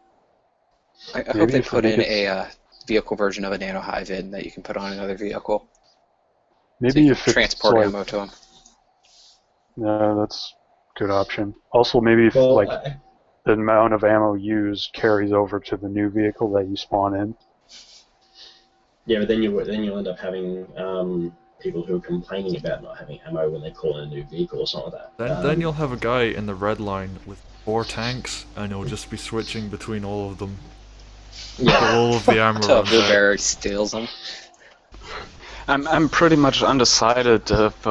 I hope Maybe they if put we in make a vehicle version of a nano hive in that you can put on another vehicle. So Maybe you if can it's transport like, ammo to them. no, that's a good option. Also, maybe if Well, like the amount of ammo used carries over to the new vehicle that you spawn in. yeah, but then you'll end up having people who are complaining about not having ammo when they call in a new vehicle or something like that. Then you'll have a guy in the red line with 4 tanks, and he'll just be switching between all of them. Yeah. Till all of the ammo Until runs Blue out. Bear steals them. I'm pretty much undecided if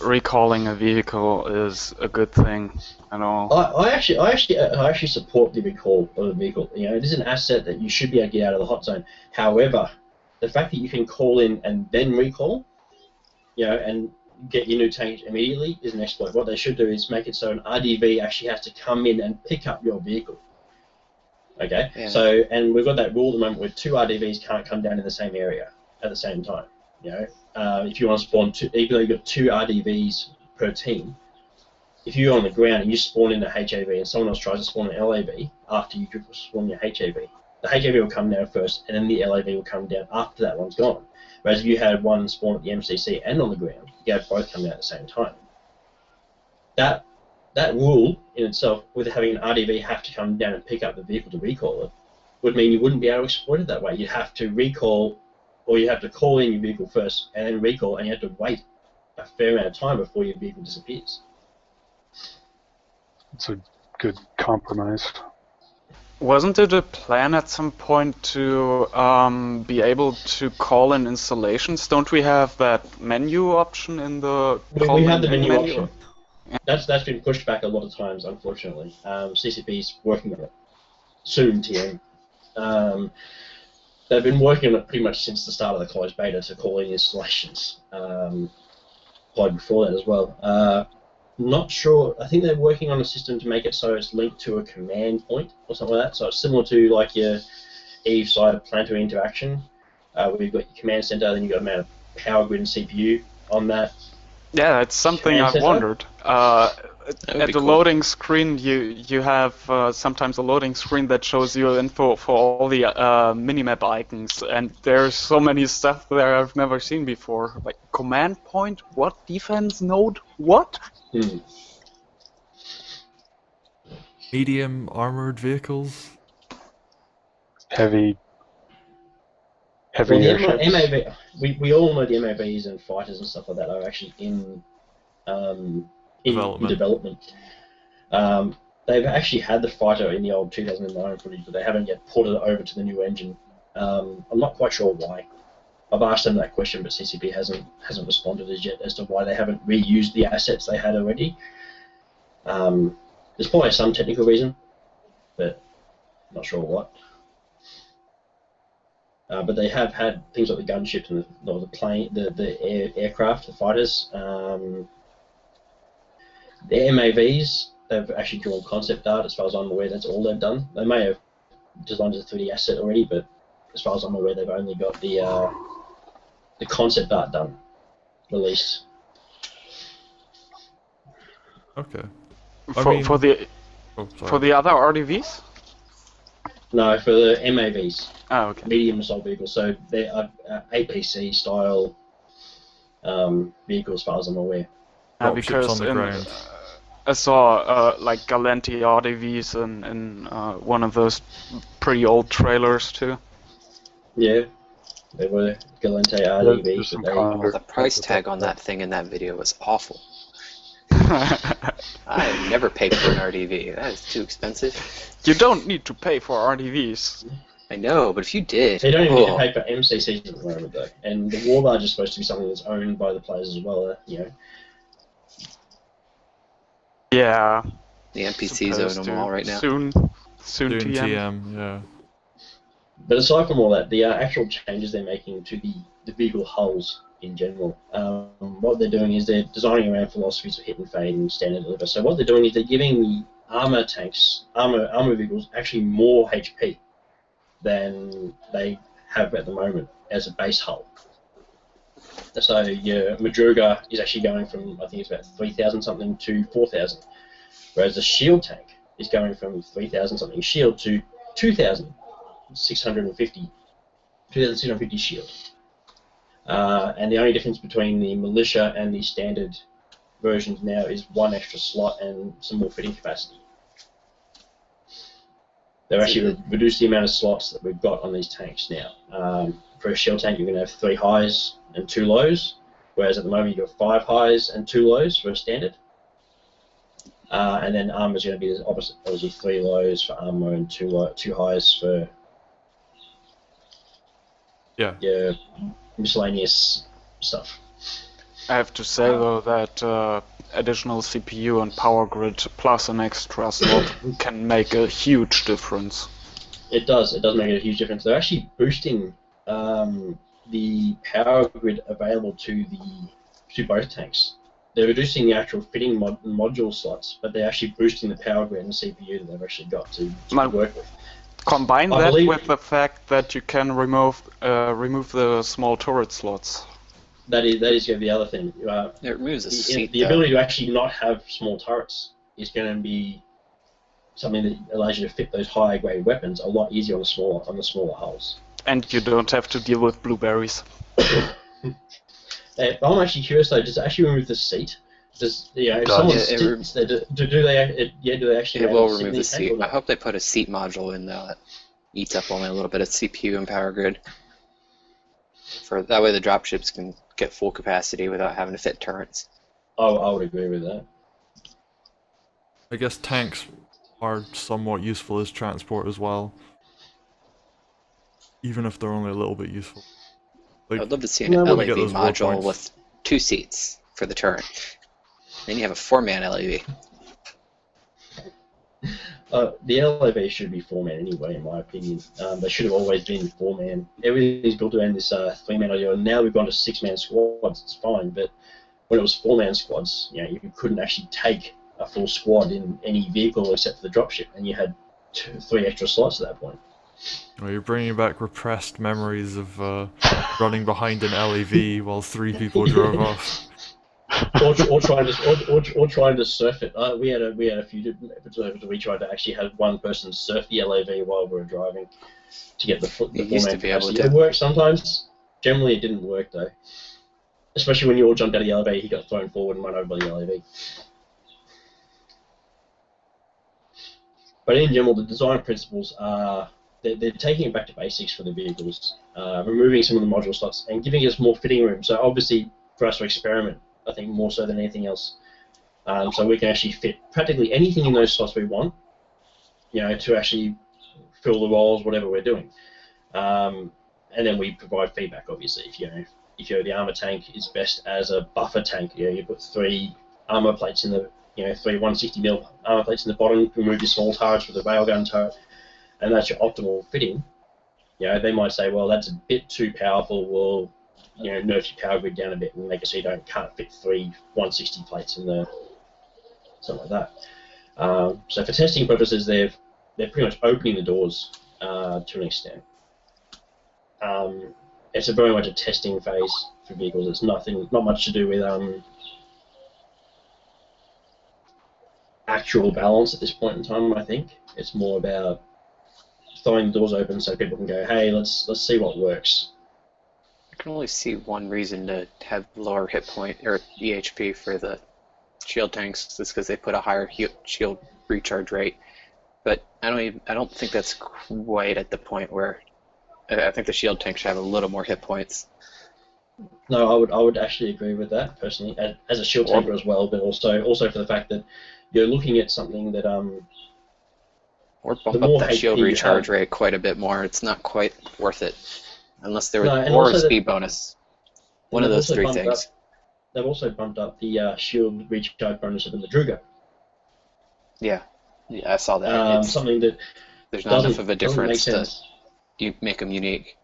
recalling a vehicle is a good thing at all. I actually support the recall of a vehicle. You know, it is an asset that you should be able to get out of the hot zone. However, the fact that you can call in and then recall, you know, and get your new tank immediately is an exploit. What they should do is make it so an RDV actually has to come in and pick up your vehicle. Okay, Yeah. so and we've got that rule at the moment where 2 RDVs can't come down in the same area at the same time. You know, if you want to spawn even though you've got 2 RDVs per team, if you're on the ground and you spawn in a HAV and someone else tries to spawn an LAV after you spawn your HAV, the HAV will come down first and then the LAV will come down after that one's gone. Whereas if you had one spawn at the MCC and on the ground, you have both come down at the same time. That rule in itself, with having an RDV have to come down and pick up the vehicle to recall it, would mean you wouldn't be able to exploit it that way. You'd have to recall, or you have to call in your vehicle first and then recall, and you have to wait a fair amount of time before your vehicle disappears. It's a good compromise. Wasn't it a plan at some point to be able to call in installations? Don't we have that menu option in the We have the call-in menu option. That's been pushed back a lot of times, unfortunately. CCP's working on it. Soon, TM. They've been working on it pretty much since the start of the closed beta to call in installations. Probably before that as well. Not sure. I think they're working on a system to make it so it's linked to a command point or something like that. So it's similar to like your Eve side planetary interaction. Where you've got your command center, then you've got a amount of power grid and CPU on that. Yeah, it's something Command I've center? wondered. would At be the cool. loading screen, you have sometimes a loading screen that shows you info for all the minimap icons, and there's so many stuff there I've never seen before. Like command point, what defense node, what? Medium armored vehicles. Heavy Well, the airships. MAV, we all know the MAVs and fighters and stuff like that are actually in development. They've actually had the fighter in the old 2009 footage, but they haven't yet ported it over to the new engine. I'm not quite sure why. I've asked them that question, but CCP hasn't responded as yet as to why they haven't reused the assets they had already. There's probably some technical reason, but not sure what. But they have had things like the gunships and the plane, the aircraft, the fighters. The MAVs, they've actually drawn concept art. As far as I'm aware, that's all they've done. They may have designed a 3D asset already, but as far as I'm aware, they've only got the concept art done, released. Okay. For the other RDVs? No, for the MAVs, Oh, okay. medium assault vehicles. So they're APC style vehicles, as far as I'm aware. Dropships Because on the ground. I saw like Galenti RDVs in one of those pretty old trailers too. Yeah, they were Galente There's RDVs, some but they, con- Well, the price tag on that thing in that video was awful. I never paid for an RDV. That is too expensive. You don't need to pay for RDVs. I know, but if you did, they don't even need to oh, pay for MCCs at the moment, though. And the war badge is supposed to be something that's owned by the players as well. You know, Yeah, The NPCs own them all right now. Soon Soon TM. TM, yeah. But aside from all that, the actual changes they're making to the vehicle hulls in general, what they're doing is they're designing around philosophies of hit and fade and standard deliver. So what they're doing is they're giving the armor vehicles actually more HP than they have at the moment as a base hull. So your Madruga is actually going from, I think it's about 3,000 something to 4,000, whereas the shield tank is going from 3,000 something shield to 2,650 shield. And the only difference between the militia and the standard versions now is one extra slot and some more fitting capacity. They've actually reduced the amount of slots that we've got on these tanks now. For a shield tank, you're going to have 3 highs and 2 lows, whereas at the moment you've got 5 highs and 2 lows for a standard. And then armor's going to be the opposite, obviously 3 lows for armor and 2 highs for your miscellaneous stuff. I have to say though that additional CPU and power grid plus an extra slot can make a huge difference. It does make a huge difference. They're actually boosting the power grid available to both tanks. They're reducing the actual fitting module slots, but they're actually boosting the power grid and the CPU that they've actually got to work with. Combine that with the fact that you can remove the small turret slots. That is going to be the other thing. It removes a seat. The ability to actually not have small turrets is going to be something that allows you to fit those higher grade weapons a lot easier on the smaller hulls. And you don't have to deal with blueberries. I'm actually curious though. Does it actually remove the seat? Does if someone sits there, do they actually? It will remove the seat. I hope they put a seat module in there that eats up only a little bit of CPU and power grid. For that way, the dropships can get full capacity without having to fit turrets. Oh, I would agree with that. I guess tanks are somewhat useful as transport as well, even if they're only a little bit useful. Like, I'd love to see an LAV module with 2 seats for the turret. Then you have a 4-man LAV. The LAV should be 4-man anyway, in my opinion. They should have always been 4-man. Everything's built around this 3-man idea, and now we've gone to 6-man squads. It's fine, but when it was 4-man squads, you couldn't actually take a full squad in any vehicle except for the dropship, and you had 3 extra slots at that point. Well, you're bringing back repressed memories of running behind an LAV while 3 people drove off. or trying to surf it. We had a few different episodes where we tried to actually have one person surf the LAV while we were driving to get the 4-man capacity. It worked sometimes. Generally, it didn't work though. Especially when you all jumped out of the LAV, he got thrown forward and run over by the LAV. But in general, the design principles are they're taking it back to basics for the vehicles, removing some of the module slots and giving us more fitting room. So obviously, for us to experiment, I think more so than anything else. So we can actually fit practically anything in those slots we want, to actually fill the roles, whatever we're doing. And then we provide feedback, obviously. If the armor tank is best as a buffer tank, you put 3 armor plates in the, 3 160mm armor plates in the bottom, remove your small turrets with a railgun turret, and that's your optimal fitting. They might say, well, that's a bit too powerful. We'll nerf your power grid down a bit and make it so you can't fit 3 160 plates in there, something like that. So for testing purposes, they're pretty much opening the doors to an extent. It's very much a testing phase for vehicles. It's not much to do with actual balance at this point in time. I think it's more about throwing the doors open so people can go, hey, let's see what works. I can only see one reason to have lower hit point or EHP for the shield tanks, is because they put a higher shield recharge rate. But I don't think that's quite at the point where I think the shield tanks should have a little more hit points. No, I would actually agree with that personally, as a shield tanker as well, but also for the fact that you're looking at something that or bump up that shield recharge rate quite a bit more. It's not quite worth it. Unless there was or a speed bonus. One of those 3 things. They've also bumped up the shield recharge bonus of the Madruga. Yeah, I saw that. Something that There's not enough of a doesn't make difference to sense. you make them unique.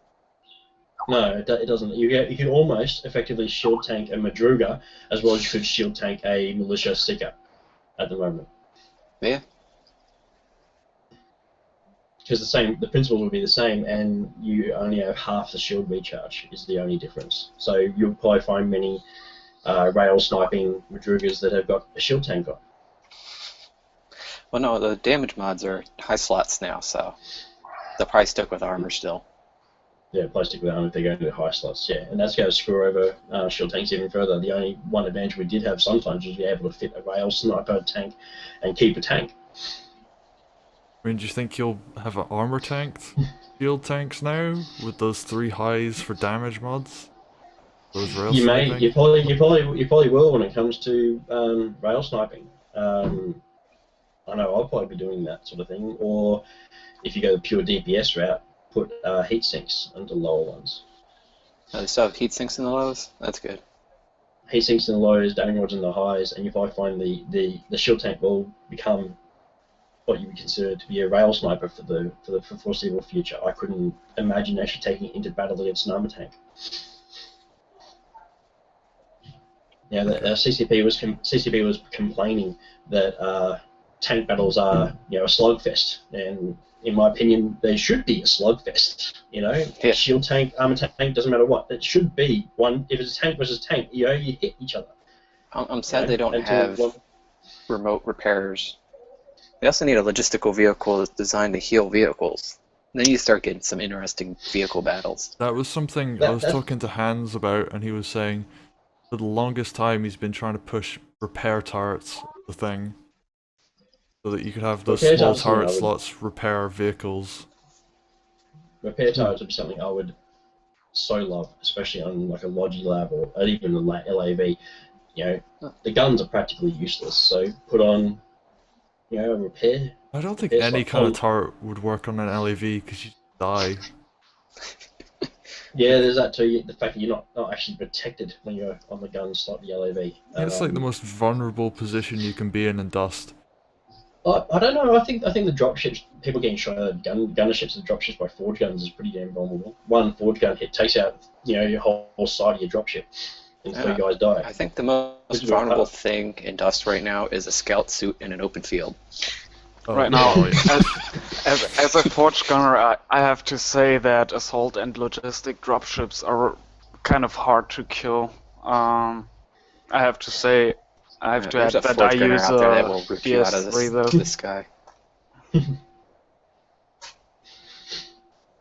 No, it doesn't. You can almost effectively shield tank a Madruga as well as you could shield tank a Militia Seeker at the moment. Yeah. Because the principles will be the same, and you only have half the shield recharge is the only difference. So you'll probably find many rail sniping Madrugas that have got a shield tank on. Well, no, the damage mods are high slots now, so they'll probably stick with armor still. Yeah, plastic with armor if they're going to the high slots, yeah. And that's going to screw over shield tanks even further. The only one advantage we did have sometimes was you're able to fit a rail sniper tank and keep a tank. I mean, do you think you'll have an armor tanked shield tanks now with those 3 highs for damage mods? Those rail You may, sniping? you probably will when it comes to rail sniping. I know I'll probably be doing that sort of thing. Or if you go the pure DPS route, put heat sinks into lower ones. They still have heat sinks in the lows? That's good. Heat sinks in the lows, damage rods in the highs, and you probably find the shield tank will become what you would consider to be a rail sniper for the foreseeable future. I couldn't imagine actually taking it into battle against an armor tank. Yeah, the CCP was complaining that tank battles are a slugfest, and in my opinion, they should be a slugfest. Yeah. Shield tank, armor tank, doesn't matter what. It should be one. If it's tank versus tank, you hit each other. I'm sad they don't have remote repairers. They also need a logistical vehicle that's designed to heal vehicles. And then you start getting some interesting vehicle battles. That was something I was talking to Hans about, and he was saying for the longest time he's been trying to push repair turrets, the thing, so that you could have those small turret slots repair vehicles. Repair turrets would be something I would so love, especially on like a Logi Lab or even a LAV. The guns are practically useless, so put on a repair. I don't think any kind of turret would work on an LAV because you die. Yeah, there's that too. The fact that you're not actually protected when you're on the gun slot the LAV. Yeah, it's like the most vulnerable position you can be in Dust. I don't know. I think the dropships, people getting shot at gunner ships and dropships by forge guns is pretty damn vulnerable. One forge gun hit takes out your whole side of your dropship, and 3 guys die. I think the most vulnerable thing in Dust right now is a scout suit in an open field. Right now, as a forge gunner, I have to say that assault and logistic dropships are kind of hard to kill. I have to say, I have to add that I use PS3 though. This guy.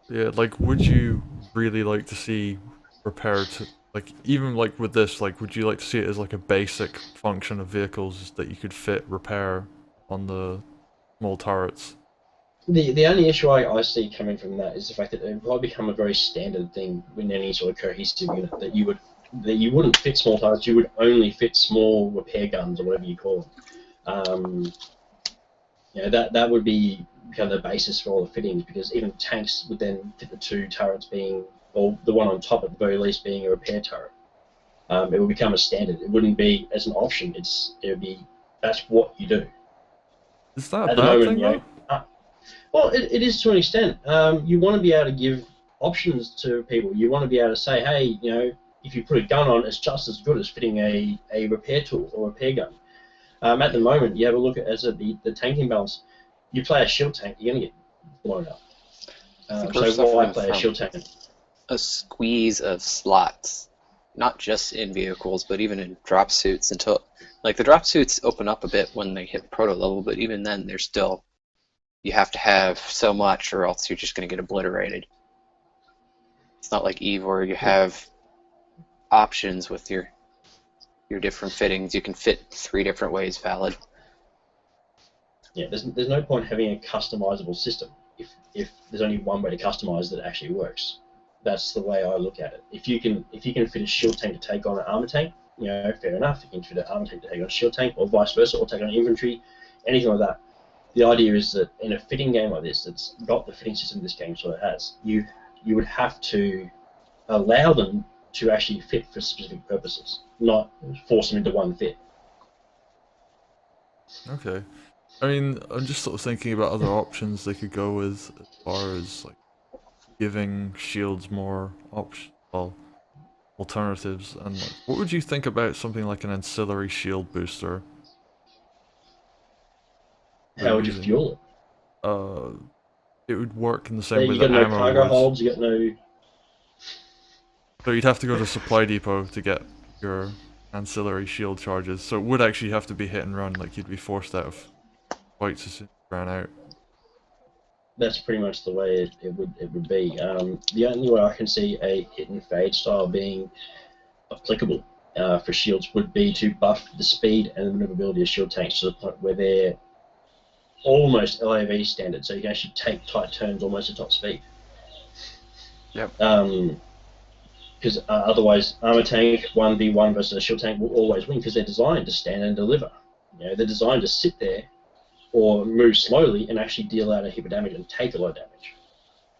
Yeah, like, would you really like to see repaired, like, even like with this, like, would you like to see it as like a basic function of vehicles that you could fit repair on the small turrets? The only issue I see coming from that is the fact that it will become a very standard thing in any sort of cohesive unit that you wouldn't fit small turrets, you would only fit small repair guns or whatever you call them. That would be kind of the basis for all the fittings, because even tanks would then fit the 2 turrets being, or the one on top at the very least being a repair turret. It would become a standard. It wouldn't be as an option. It would be, that's what you do. Is that a bad thing though? Well, it is to an extent. You want to be able to give options to people. You want to be able to say, hey, if you put a gun on, it's just as good as fitting a repair tool or repair gun. At the moment, you have a look at the tanking balance. You play a shield tank, you're going to get blown up. So why play a shield tank? A squeeze of slots, not just in vehicles, but even in drop suits. Until, like, the drop suits open up a bit when they hit proto level, but even then, they're still, you have to have so much, or else you're just going to get obliterated. It's not like Eve where you have options with your different fittings. You can fit 3 different ways valid. Yeah, there's no point having a customizable system if there's only one way to customize that actually works. That's the way I look at it. If you can fit a shield tank to take on an armor tank, fair enough. You can fit an armor tank to take on a shield tank, or vice versa, or take on infantry, anything like that. The idea is that in a fitting game like this, that's got the fitting system this game sort of has, you would have to allow them to actually fit for specific purposes, not force them into one fit. Okay. I mean, I'm just sort of thinking about other options they could go with as far as like giving shields more alternatives, and like, what would you think about something like an ancillary shield booster? How would you Using fuel it? it would work in the There same way you that got no ammo cargo would. holds. You got no. So you'd have to go to supply depot to get your ancillary shield charges. So it would actually have to be hit and run, like you'd be forced out of fights as soon as you ran out. That's pretty much the way it would be. The only way I can see a hit and fade style being applicable for shields would be to buff the speed and the maneuverability of shield tanks to the point where they're almost LAV standard, so you can actually take tight turns almost at top speed. Yep. Because otherwise, armor tank 1v1 versus a shield tank will always win because they're designed to stand and deliver. You know, they're designed to sit there or move slowly and actually deal out a heap of damage and take a lot of damage.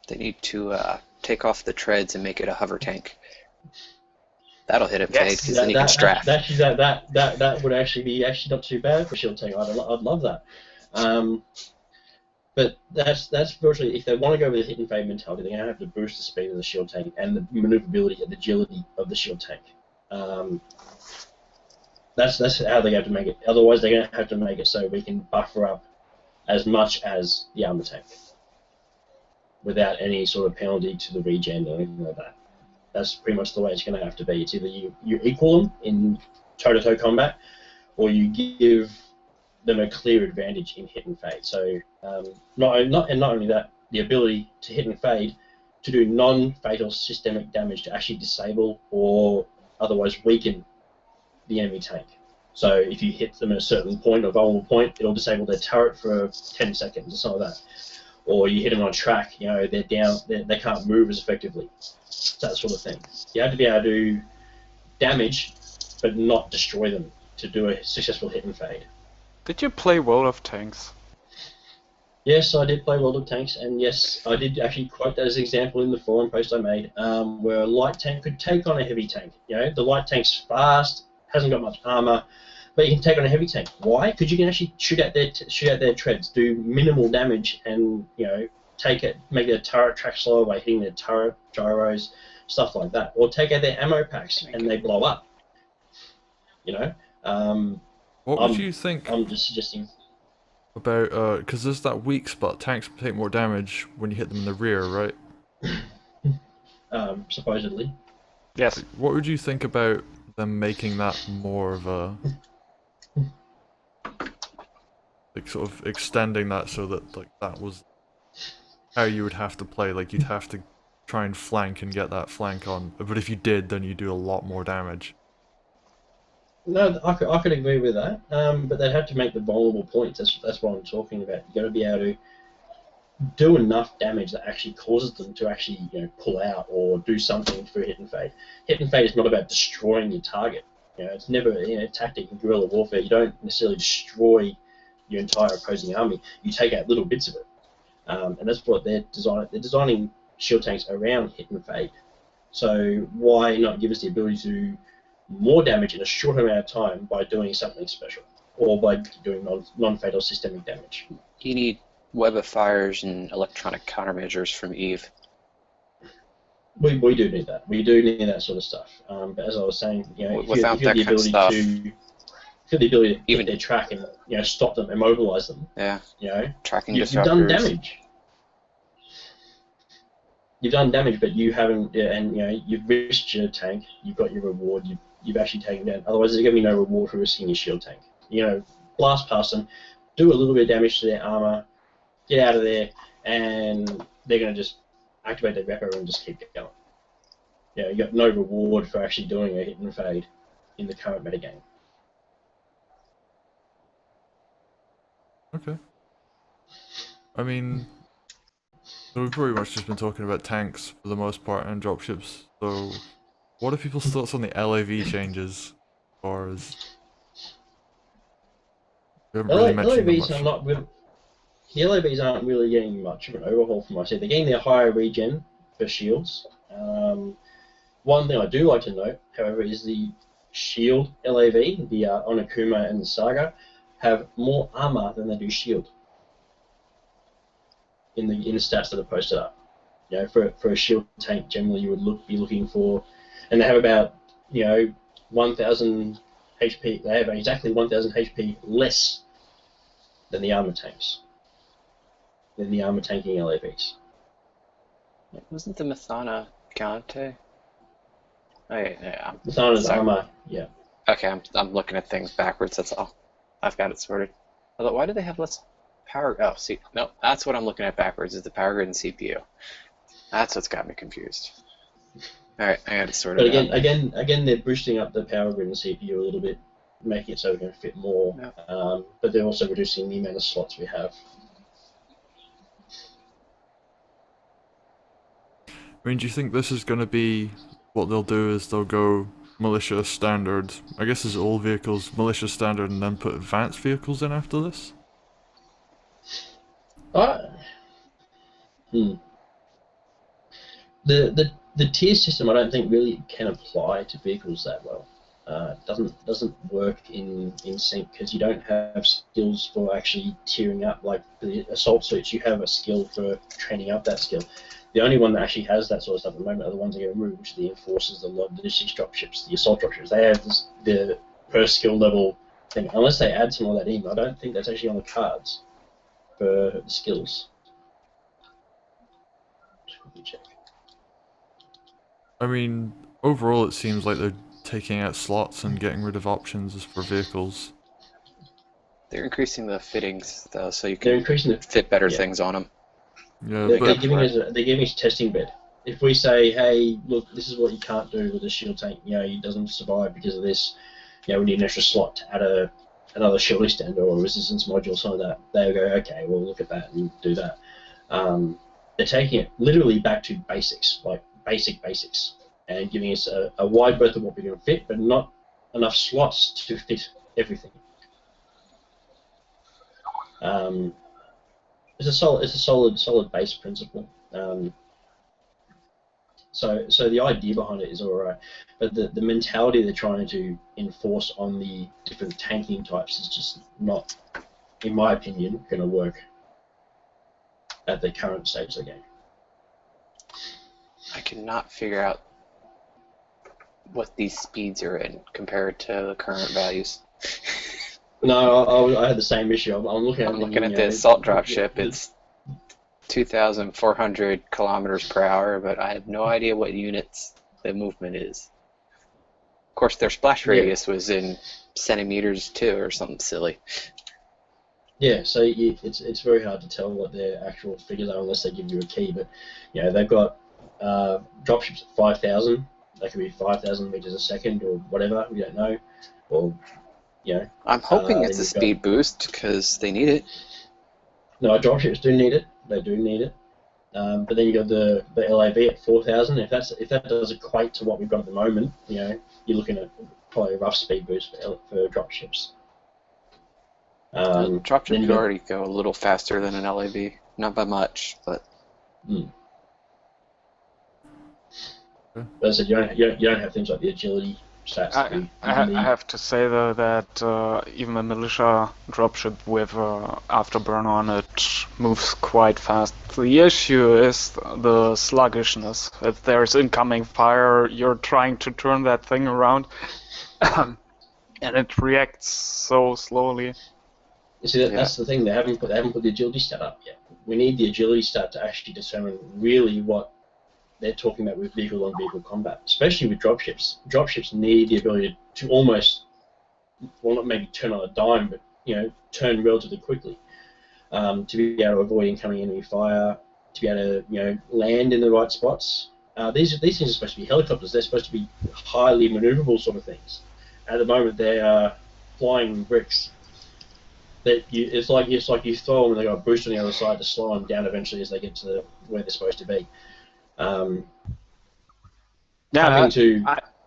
They need to take off the treads and make it a hover tank. That'll hit it fade because then you can strafe. That would actually be not too bad for shield tank. I'd love that. But that's virtually, if they want to go with a hit and fade mentality, they're going to have to boost the speed of the shield tank and the maneuverability and agility of the shield tank. That's how they have to make it. Otherwise, they're going to have to make it so we can buffer up as much as the armor tank without any sort of penalty to the regen or anything like that. That's pretty much the way it's going to have to be. It's either you equal them in toe-to-toe combat, or you give them a clear advantage in hit and fade. So not only that, the ability to hit and fade to do non-fatal systemic damage to actually disable or otherwise weaken the enemy tank. So if you hit them at a certain point, a vulnerable point, it'll disable their turret for 10 seconds or something like that. Or you hit them on track, you know, they're down, they can't move as effectively. That sort of thing. You have to be able to do damage, but not destroy them to do a successful hit and fade. Did you play World of Tanks? Yes, I did play World of Tanks, and yes, I did actually quote that as an example in the forum post I made, where a light tank could take on a heavy tank. You know, the light tank's fast, hasn't got much armor, but you can take on a heavy tank. Why? Because you can actually shoot at their treads, do minimal damage, and make their turret track slower by hitting their turret gyros, stuff like that, or take out their ammo packs and they blow up. You know. What would you think I'm just suggesting about because there's that weak spot. Tanks take more damage when you hit them in the rear, right? Supposedly. Yes. What would you think about them making that more of a like sort of extending that so that like that was how you would have to play, like you'd have to try and flank and get that flank on, but if you did, then you do a lot more damage. No, I could agree with that, but they'd have to make the vulnerable points. That's what I'm talking about. You've got to be able to do enough damage that actually causes them to actually pull out or do something for hit and fade. Hit and fade is not about destroying your target. It's never tactic in guerrilla warfare. You don't necessarily destroy your entire opposing army. You take out little bits of it, and that's what they're designing. They're designing shield tanks around hit and fade. So why not give us the ability to do more damage in a short amount of time by doing something special, or by doing non-fatal systemic damage? You need web of fires and electronic countermeasures from Eve. We do need that. We do need that sort of stuff. But as I was saying, Without that kind of stuff, if you have the ability to even their track and stop them, immobilize them. Yeah. Tracking you've disruptors. done damage. You've done damage, but you haven't, you've risked your tank. You've got your reward. You've actually taken down. Otherwise, there's going to be no reward for risking your shield tank. Blast past them, do a little bit of damage to their armor, get out of there, and they're going to just activate their repo and just keep going. You got no reward for actually doing a hit and fade in the current metagame. Okay. I mean, so we've pretty much just been talking about tanks for the most part and dropships. So, what are people's thoughts on the LAV changes? Or as we haven't really mentioned them much. The LAVs aren't really getting much of an overhaul from my side. They're getting their higher regen for shields. One thing I do like to note, however, is the shield LAV, the Onokuma and the Saga. have more armor than they do shield in the stats that are posted up. You know, for a shield tank, generally you would be looking for, and they have about 1,000 HP. They have exactly 1,000 HP less than the armor tanks, than the armor tanking LAVs. Wasn't the Mathana Gante? Oh, yeah. Mathana's armor, yeah. Okay, I'm looking at things backwards. That's all. I've got it sorted. Although, why do they have less power? Oh, see, no, that's what I'm looking at backwards. Is the power grid and CPU? That's what's got me confused. All right, I got it sorted. But again, they're boosting up the power grid and CPU a little bit, making it so we can fit more. Yeah. But they're also reducing the amount of slots we have. I mean, do you think this is going to be what they'll do? Is they'll go militia standard? I guess it's all vehicles, militia standard, and then put advanced vehicles in after this. The tier system, I don't think really can apply to vehicles that well. It doesn't work in sync because you don't have skills for actually tiering up. Like the assault suits, you have a skill for training up that skill. The only one that actually has that sort of stuff at the moment are the ones that get removed, which are the enforcers, the logistics dropships, the assault dropships. They have the per skill level thing. Unless they add some of that in, I don't think that's actually on the cards for the skills. Just quickly check. I mean, overall it seems like they're taking out slots and getting rid of options as for vehicles. They're increasing the fittings, though, so you can fit better things on them. Yeah, they're giving us a testing bed. If we say, hey, look, this is what you can't do with a shield tank, it doesn't survive because of this, we need an extra slot to add another shield extender or a resistance module, something like that, they'll go, okay, we'll look at that and do that. They're taking it literally back to basics, like basics, and giving us a wide berth of what we can fit, but not enough slots to fit everything. It's a solid base principle. So the idea behind it is all right, but the mentality they're trying to enforce on the different tanking types is just not, in my opinion, going to work at the current stage of the game. I cannot figure out what these speeds are in compared to the current values. No, I had the same issue. I'm looking at the assault dropship. It's 2,400 kilometers per hour, but I have no idea what units the movement is. Of course, their splash radius was in centimeters too, or something silly. Yeah, so it's very hard to tell what their actual figures are unless they give you a key. But they've got dropships at 5,000. They could be 5,000 meters a second or whatever. We don't know. Or I'm hoping it's a speed boost because they need it. No, dropships do need it. They do need it. But then you got the LAV at 4,000. If that does equate to what we've got at the moment, you're looking at probably a rough speed boost for dropships. Dropship could already go a little faster than an LAV, not by much, but. But as I said, you don't have things like the agility stats. I have to say though that even a militia dropship with afterburner on it moves quite fast. The issue is the sluggishness. If there's incoming fire, you're trying to turn that thing around, and it reacts so slowly. You see, that's the thing. They haven't put the agility stat up yet. We need the agility stat to actually determine really what they're talking about with vehicle-on-vehicle combat, especially with dropships. Dropships need the ability to almost, well, not maybe turn on a dime, but turn relatively quickly to be able to avoid incoming enemy fire, to be able to land in the right spots. These things are supposed to be helicopters. They're supposed to be highly maneuverable sort of things. At the moment, they are flying bricks. It's like you throw them and they got a boost on the other side to slow them down eventually as they get to where they're supposed to be. Having to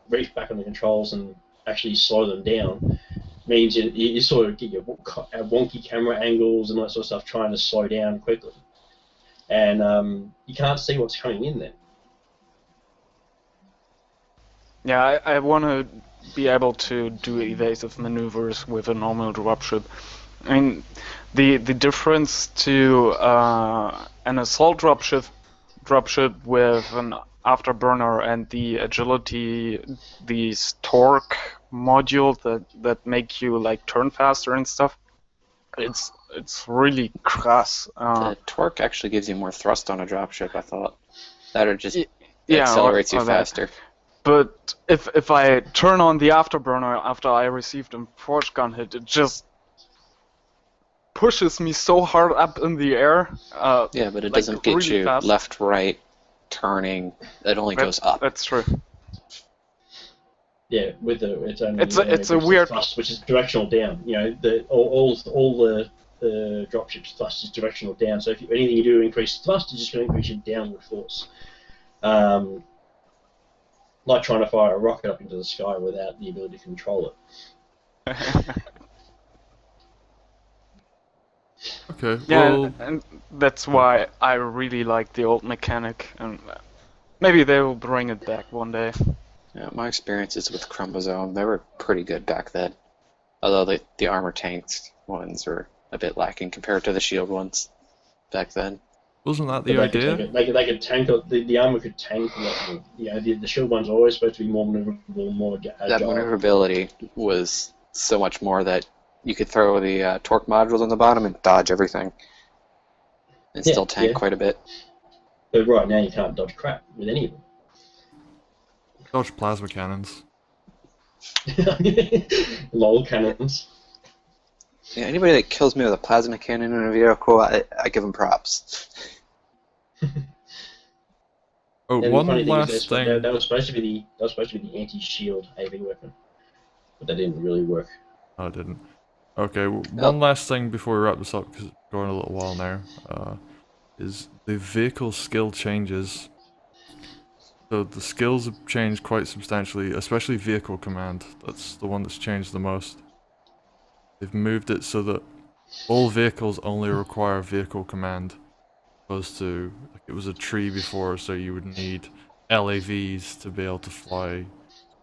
reach back on the controls and actually slow them down means you sort of get your wonky camera angles and all that sort of stuff trying to slow down quickly. And you can't see what's coming in then. Yeah, I want to be able to do evasive maneuvers with a normal dropship. I mean, the difference to an assault dropship with an afterburner and the agility, these torque modules that make you like turn faster and stuff, it's really crass. The torque actually gives you more thrust on a dropship, I thought. That or just yeah, accelerates you or that. faster. But if I turn on the afterburner after I received a forge gun hit, it just pushes me so hard up in the air. Yeah, but it like, doesn't get really you fast. left, right, turning. It only goes up. That's true. Yeah, with it's only It's a weird thrust, which is directional down. You know, all the dropship's thrust is directional down. So if anything you do to increase thrust, you're just going to increase your downward force. Like trying to fire a rocket up into the sky without the ability to control it. Okay, Yeah, well, and that's why I really like the old mechanic, and maybe they will bring it back one day. Yeah, my experiences with Chromosome, they were pretty good back then. Although the armor tanks ones were a bit lacking compared to the shield ones back then. wasn't that the But idea? they could tank the armor could tank a lot more. You know, the shield one's always supposed to be more maneuverable, more agile. That maneuverability was so much more that you could throw the torque modules on the bottom and dodge everything. And still tank quite a bit. But right now you can't dodge crap with any of them. Dodge plasma cannons. Lol cannons. Yeah, anybody that kills me with a plasma cannon in a vehicle, I give them props. Oh, And the one funny thing last is thing. that was supposed to be the anti-shield AV weapon, but that didn't really work. Oh, I didn't. Okay, one last thing before we wrap this up, because it's going a little while now, is the vehicle skill changes. So the skills have changed quite substantially, especially vehicle command. That's the one that's changed the most. They've moved it so that all vehicles only require vehicle command, opposed to, like, it was a tree before, so you would need LAVs to be able to fly.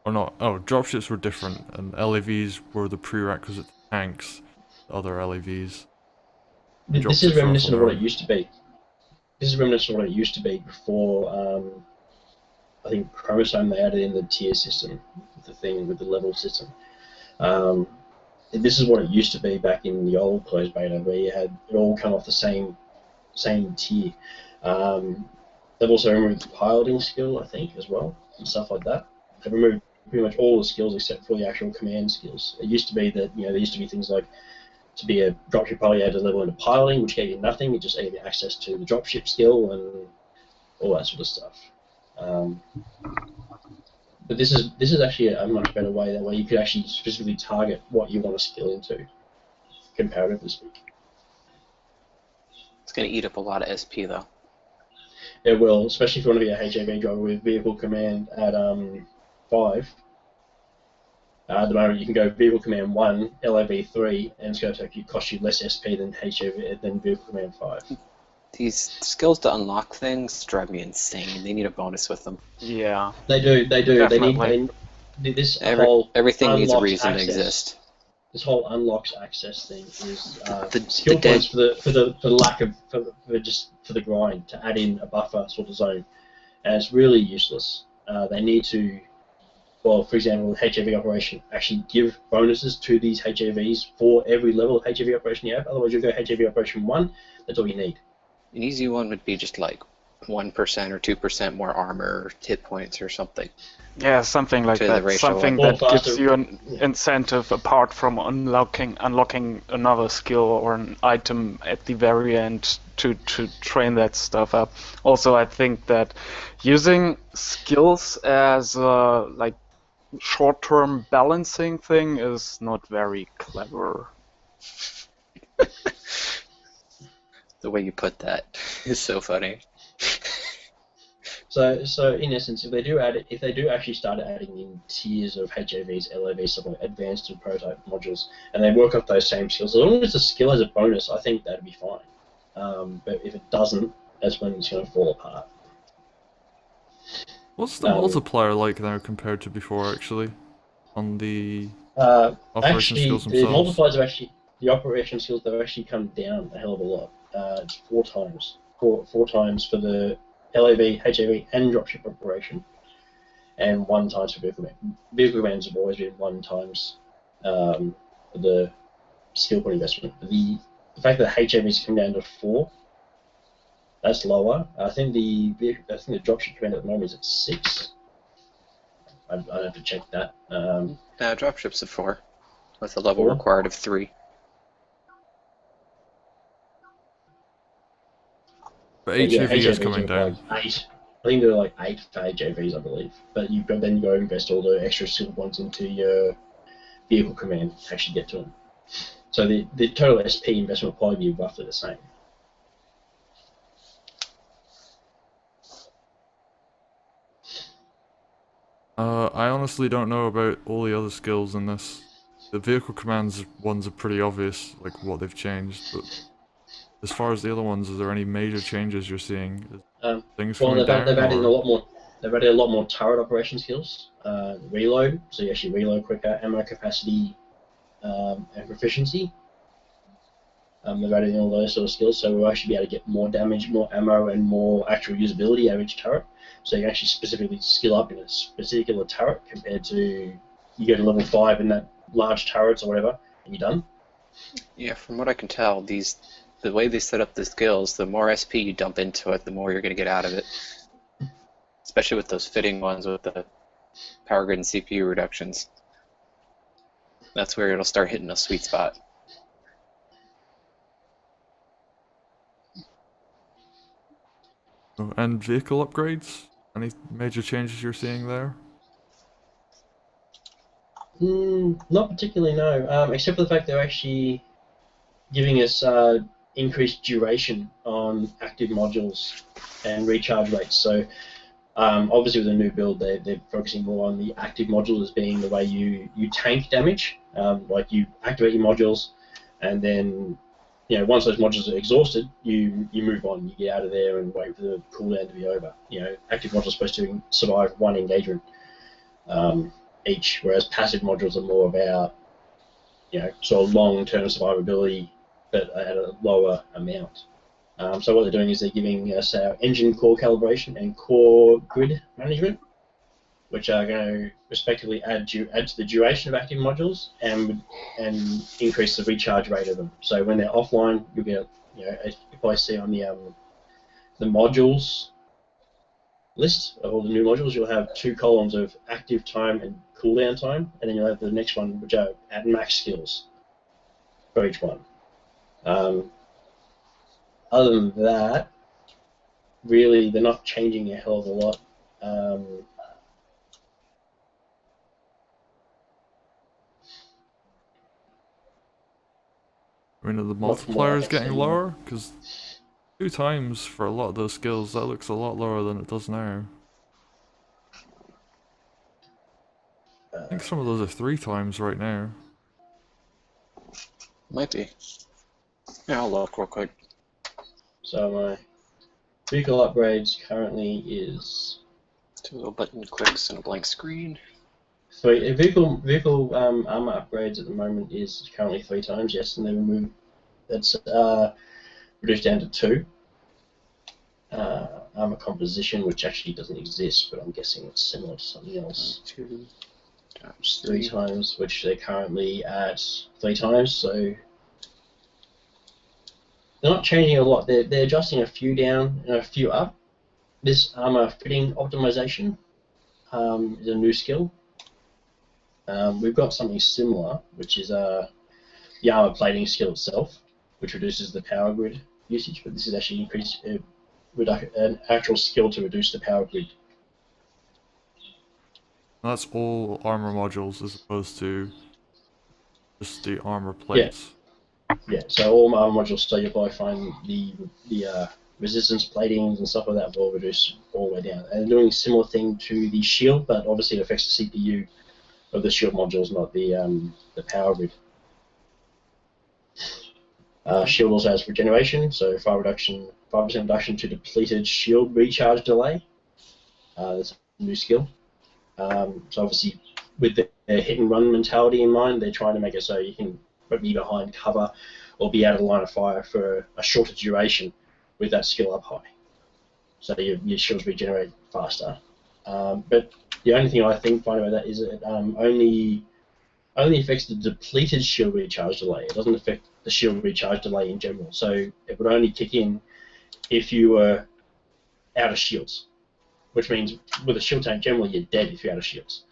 Or not, oh, dropships were different, and LAVs were the prerequisite to tanks, the other LAVs. This is reminiscent of what it used to be. This is reminiscent of what it used to be before, I think Chromosome they added in the tier system, the thing with the level system. This is what it used to be back in the old closed beta, where you had it all come off the same tier. They've also removed the piloting skill, I think, as well, and stuff like that. They've removed pretty much all the skills except for the actual command skills. It used to be that, you know, there used to be things like, to be a dropship pilot, you had to level into piloting, which gave you nothing. It just gave you access to the dropship skill and all that sort of stuff. But this is actually a much better way. That way you could actually specifically target what you want to skill into, comparatively speaking. It's going to eat up a lot of SP, though. It will, especially if you want to be a HAV driver with vehicle command at 5. At the moment, you can go vehicle command 1, LAV 3, and it's going to cost you less SP than vehicle command 5. These skills to unlock things drive me insane. They need a bonus with them. Yeah. They do. Definitely. Everything needs a reason access. to exist. This whole unlocks access thing is The skill dead- points for the lack of for the grind to add in a buffer sort of zone, and it's really useless. They need to, well, for example, the HAV operation actually give bonuses to these HAVs for every level of HAV operation you have. Otherwise, you go HAV operation 1. That's all you need. An easy one would be just like 1% or 2% more armor, hit points, or something. Yeah, something like To the that. ratio Something one. that Or gives faster. you an incentive apart from unlocking another skill or an item at the very end to train that stuff up. Also, I think that using skills as a like short-term balancing thing is not very clever. The way you put that is so funny. So in essence, if they do actually start adding in tiers of HAVs, LAVs, something like advanced and prototype modules, and they work off those same skills, as long as the skill has a bonus, I think that'd be fine. But if it doesn't, that's when it's going to fall apart. What's the multiplier like now compared to before, actually? on the operation Actually, skills the themselves? multipliers are actually the operation skills. They've actually come down a hell of a lot. It's 4 times, four times for the LAV, HAV, and dropship operation, and 1 times for vehicle command. Vehicle commands have always been 1 times for the skill point investment. The fact that HAVs come down to 4, that's lower. I think the dropship command at the moment is at 6. I'd have to check that. Dropship's at 4, with a level 4? required of 3. But Yeah, HAV is HAVs coming are down. like 8. I think they're like 8 for HAVs, I believe. But then you go invest all the extra skill points into your vehicle command to actually get to them. So the total SP investment will probably be roughly the same. I honestly don't know about all the other skills in this. The vehicle commands ones are pretty obvious, like what they've changed, but as far as the other ones, is there any major changes you're seeing? Things Well, coming they've down, added a or? lot more. They've added a lot more turret operation skills. Reload, so you actually reload quicker, ammo capacity, and proficiency. They've added in all those sort of skills, so we'll actually be able to get more damage, more ammo, and more actual usability out of each turret. So you can actually specifically skill up in a particular turret compared to you go to level 5 in that large turrets or whatever, and you're done. Yeah, from what I can tell, the way they set up the skills, the more SP you dump into it, the more you're going to get out of it. Especially with those fitting ones with the power grid and CPU reductions. That's where it'll start hitting a sweet spot. And vehicle upgrades? Any major changes you're seeing there? Not particularly, no. Except for the fact they're actually giving us increased duration on active modules and recharge rates. So obviously with the new build, they're focusing more on the active modules as being the way you tank damage. Like you activate your modules, and then once those modules are exhausted, you move on. You get out of there and wait for the cooldown to be over. Active modules are supposed to survive 1 engagement each, whereas passive modules are more about sort of long-term survivability, but at a lower amount. So what they're doing is they're giving us our engine core calibration and core grid management, which are going to respectively add to the duration of active modules and increase the recharge rate of them. So when they're offline, you'll get, as you probably see on the modules list of all the new modules, you'll have 2 columns of active time and cooldown time, and then you'll have the next one which are at max skills for each one. Other than that, really, they're not changing a hell of a lot. I mean, are the Much more multipliers getting extended. lower? Because 2 times for a lot of those skills, that looks a lot lower than it does now. I think some of those are 3 times right now. Might be. Yeah, I'll look real quick. So my vehicle upgrades currently is 2 little button clicks and a blank screen. so a vehicle armor upgrades at the moment is currently 3 times. Yes, and they removed that's reduced down to 2. Armor composition, which actually doesn't exist, but I'm guessing it's similar to something else. 2 times 3 times, which they're currently at 3 times. So they're not changing a lot. They're adjusting a few down and a few up. This armor fitting optimization is a new skill. We've got something similar, which is the armor plating skill itself, which reduces the power grid usage, but this is actually increased an actual skill to reduce the power grid. And that's all armor modules as opposed to just the armor plates. Yeah, so all armor modules, so you'll probably find the resistance platings and stuff like that will reduce all the way down. And they're doing a similar thing to the shield, but obviously it affects the CPU of the shield modules, not the power grid. Shield also has regeneration, so 5% reduction to depleted shield recharge delay. That's a new skill. So obviously with hit and run mentality in mind. They're trying to make it so you can be behind cover or be out of the line of fire for a shorter duration with that skill up high. So your shields regenerate faster. But the only thing I find about that is it only affects the depleted shield recharge delay. It doesn't affect the shield recharge delay in general. So it would only kick in if you were out of shields, which means with a shield tank, generally you're dead if you're out of shields.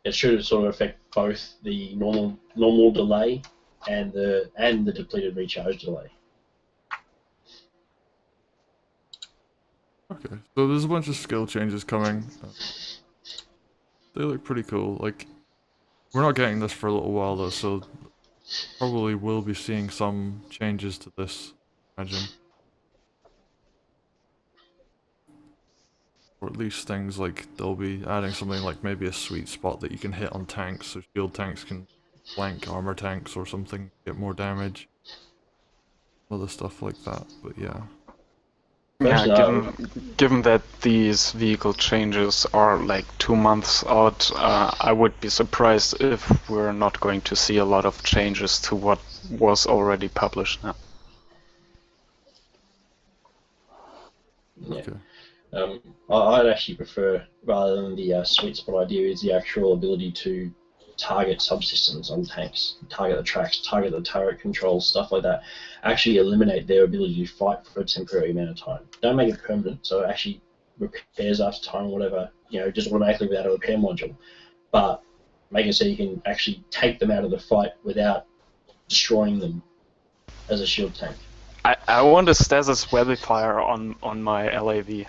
It should sort of affect both the normal delay and the depleted recharge delay. Okay, so there's a bunch of skill changes coming. They look pretty cool. Like, we're not getting this for a little while though, so probably will be seeing some changes to this, I imagine. Or at least things like they'll be adding something like maybe a sweet spot that you can hit on tanks, so shield tanks can flank armor tanks or something, get more damage. Other stuff like that, but yeah. Yeah, given that these vehicle changes are like 2 months out, I would be surprised if we're not going to see a lot of changes to what was already published now. Yeah. Okay. I'd actually prefer, rather than the sweet spot idea, is the actual ability to target subsystems on tanks, target the tracks, target the turret controls, stuff like that. Actually eliminate their ability to fight for a temporary amount of time. Don't make it permanent, so it actually repairs after time or whatever, just automatically without a repair module. But make it so you can actually take them out of the fight without destroying them as a shield tank. I want a stasis webifier on my LAV.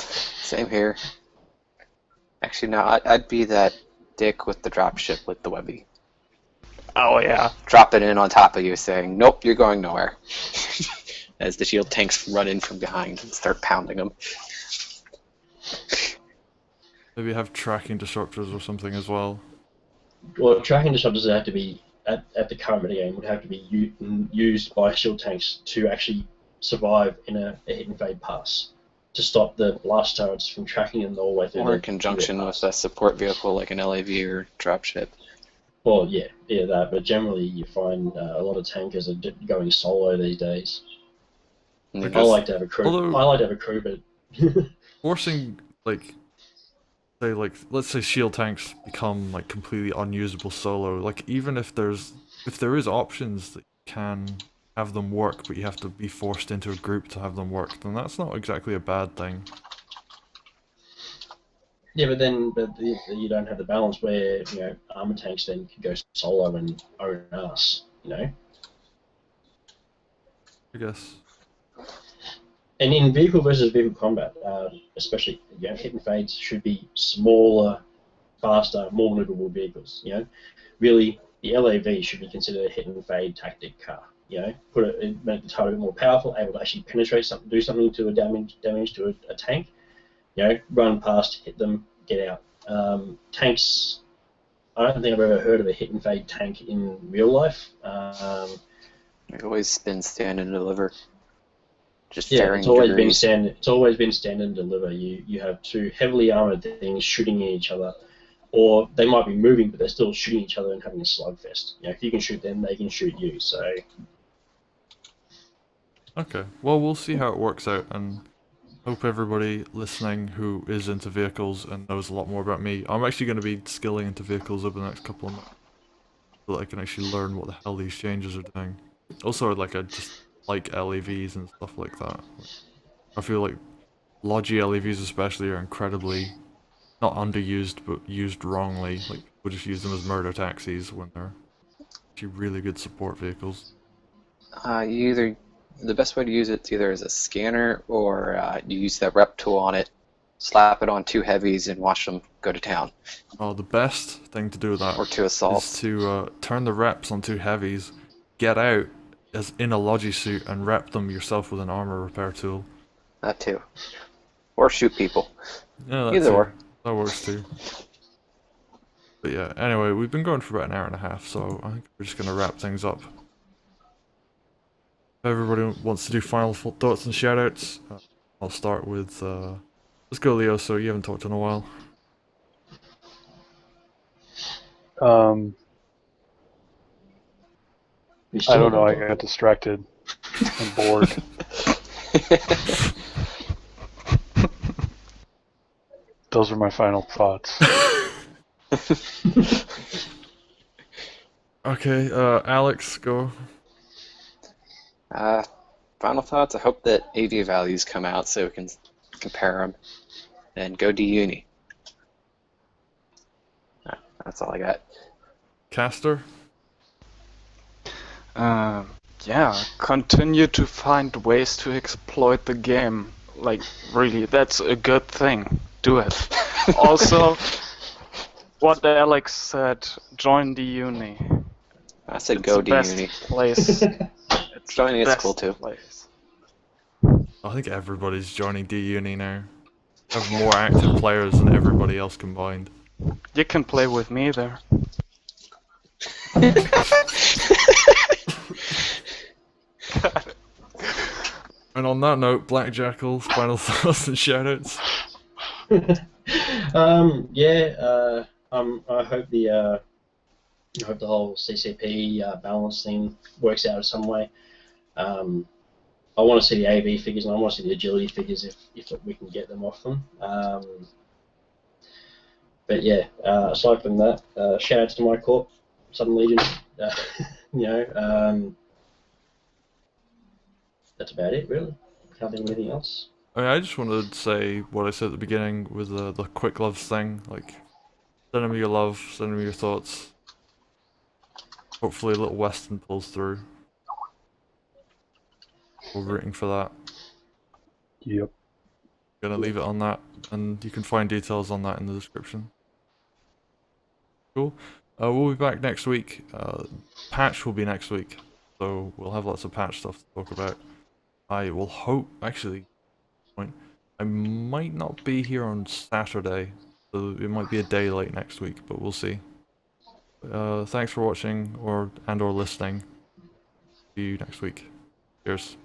Same here. Actually, no, I'd be that dick with the dropship with the Webby. Oh yeah. Drop it in on top of you saying, nope, you're going nowhere. As the shield tanks run in from behind and start pounding them. Maybe have tracking disruptors or something as well. Well, tracking disruptors have to be, at the current metagame, would have to be used by shield tanks to actually survive in a hit and fade pass, to stop the blast turrets from tracking them all the way through. Or in conjunction with a support vehicle like an LAV or dropship. Well, yeah, that. But generally, you find a lot of tankers are going solo these days. I like to have a crew. Although, I like to have a crew, but forcing let's say shield tanks become like completely unusable solo. Like even if there is options that you can have them work, but you have to be forced into a group to have them work, then that's not exactly a bad thing. yeah, but you don't have the balance where armor tanks then can go solo and own us. I guess. And in vehicle versus vehicle combat, especially, hit and fades should be smaller, faster, more maneuverable vehicles. Really, the LAV should be considered a hit and fade tactic car. Make the target a bit more powerful, able to actually penetrate something, do something to damage to a tank. Run past, hit them, get out. Tanks, I don't think I've ever heard of a hit and fade tank in real life. It always spin, stand, and deliver. Just it's always been standard. It's always been stand and deliver. You have two heavily armored things shooting at each other, or they might be moving, but they're still shooting each other and having a slugfest. If you can shoot them, they can shoot you. So. Okay, well we'll see how it works out, and hope everybody listening who is into vehicles and knows a lot more about me. I'm actually going to be skilling into vehicles over the next couple of months, so that I can actually learn what the hell these changes are doing. Also, I just like LEVs and stuff like that. I feel like Logi LEVs especially are incredibly, not underused, but used wrongly. Like, we just use them as murder taxis when they're actually really good support vehicles. The best way to use it is either as a scanner or you use that rep tool on it, slap it on two heavies, and watch them go to town. Oh, the best thing to do with that or two assaults is to turn the reps on two heavies, get out as in a Logi suit, and rep them yourself with an armor repair tool. That too. Or shoot people. Yeah, Either or. That works too. But yeah, anyway, we've been going for about an hour and a half, so I think we're just going to wrap things up. If everybody wants to do final thoughts and shoutouts, I'll start with Let's go, Leo. So you haven't talked in a while. I don't know. I got distracted. I'm bored. Those are my final thoughts. Okay, Alex, go. Final thoughts. I hope that AV values come out so we can compare them. And go D-Uni. That's all I got. Caster. Yeah, continue to find ways to exploit the game. Like, really, that's a good thing. Do it. Also, what Alex said, join the uni. I said It's go the best D-Uni. place. It's Joining the is best cool too. place. I think everybody's joining D-Uni now. I have more active players than everybody else combined. You can play with me there. And on that note, Black Jackal, final thoughts and shoutouts. I hope the whole CCP balance thing works out in some way. I want to see the AV figures and I want to see the agility figures if we can get them off them. But yeah, aside from that, shout out to my corp, Southern Legion. That's about it, really. Can't think of anything else. I mean, I just wanted to say what I said at the beginning with the quick loves thing. Like, send me your love, send me your thoughts. Hopefully, a little Western pulls through. We're rooting for that. Yep. Gonna leave it on that, and you can find details on that in the description. Cool. We'll be back next week. Patch will be next week, so we'll have lots of patch stuff to talk about. I will hope, actually, I might not be here on Saturday, so it might be a day late next week, but we'll see. Thanks for watching or listening. See you next week. Cheers.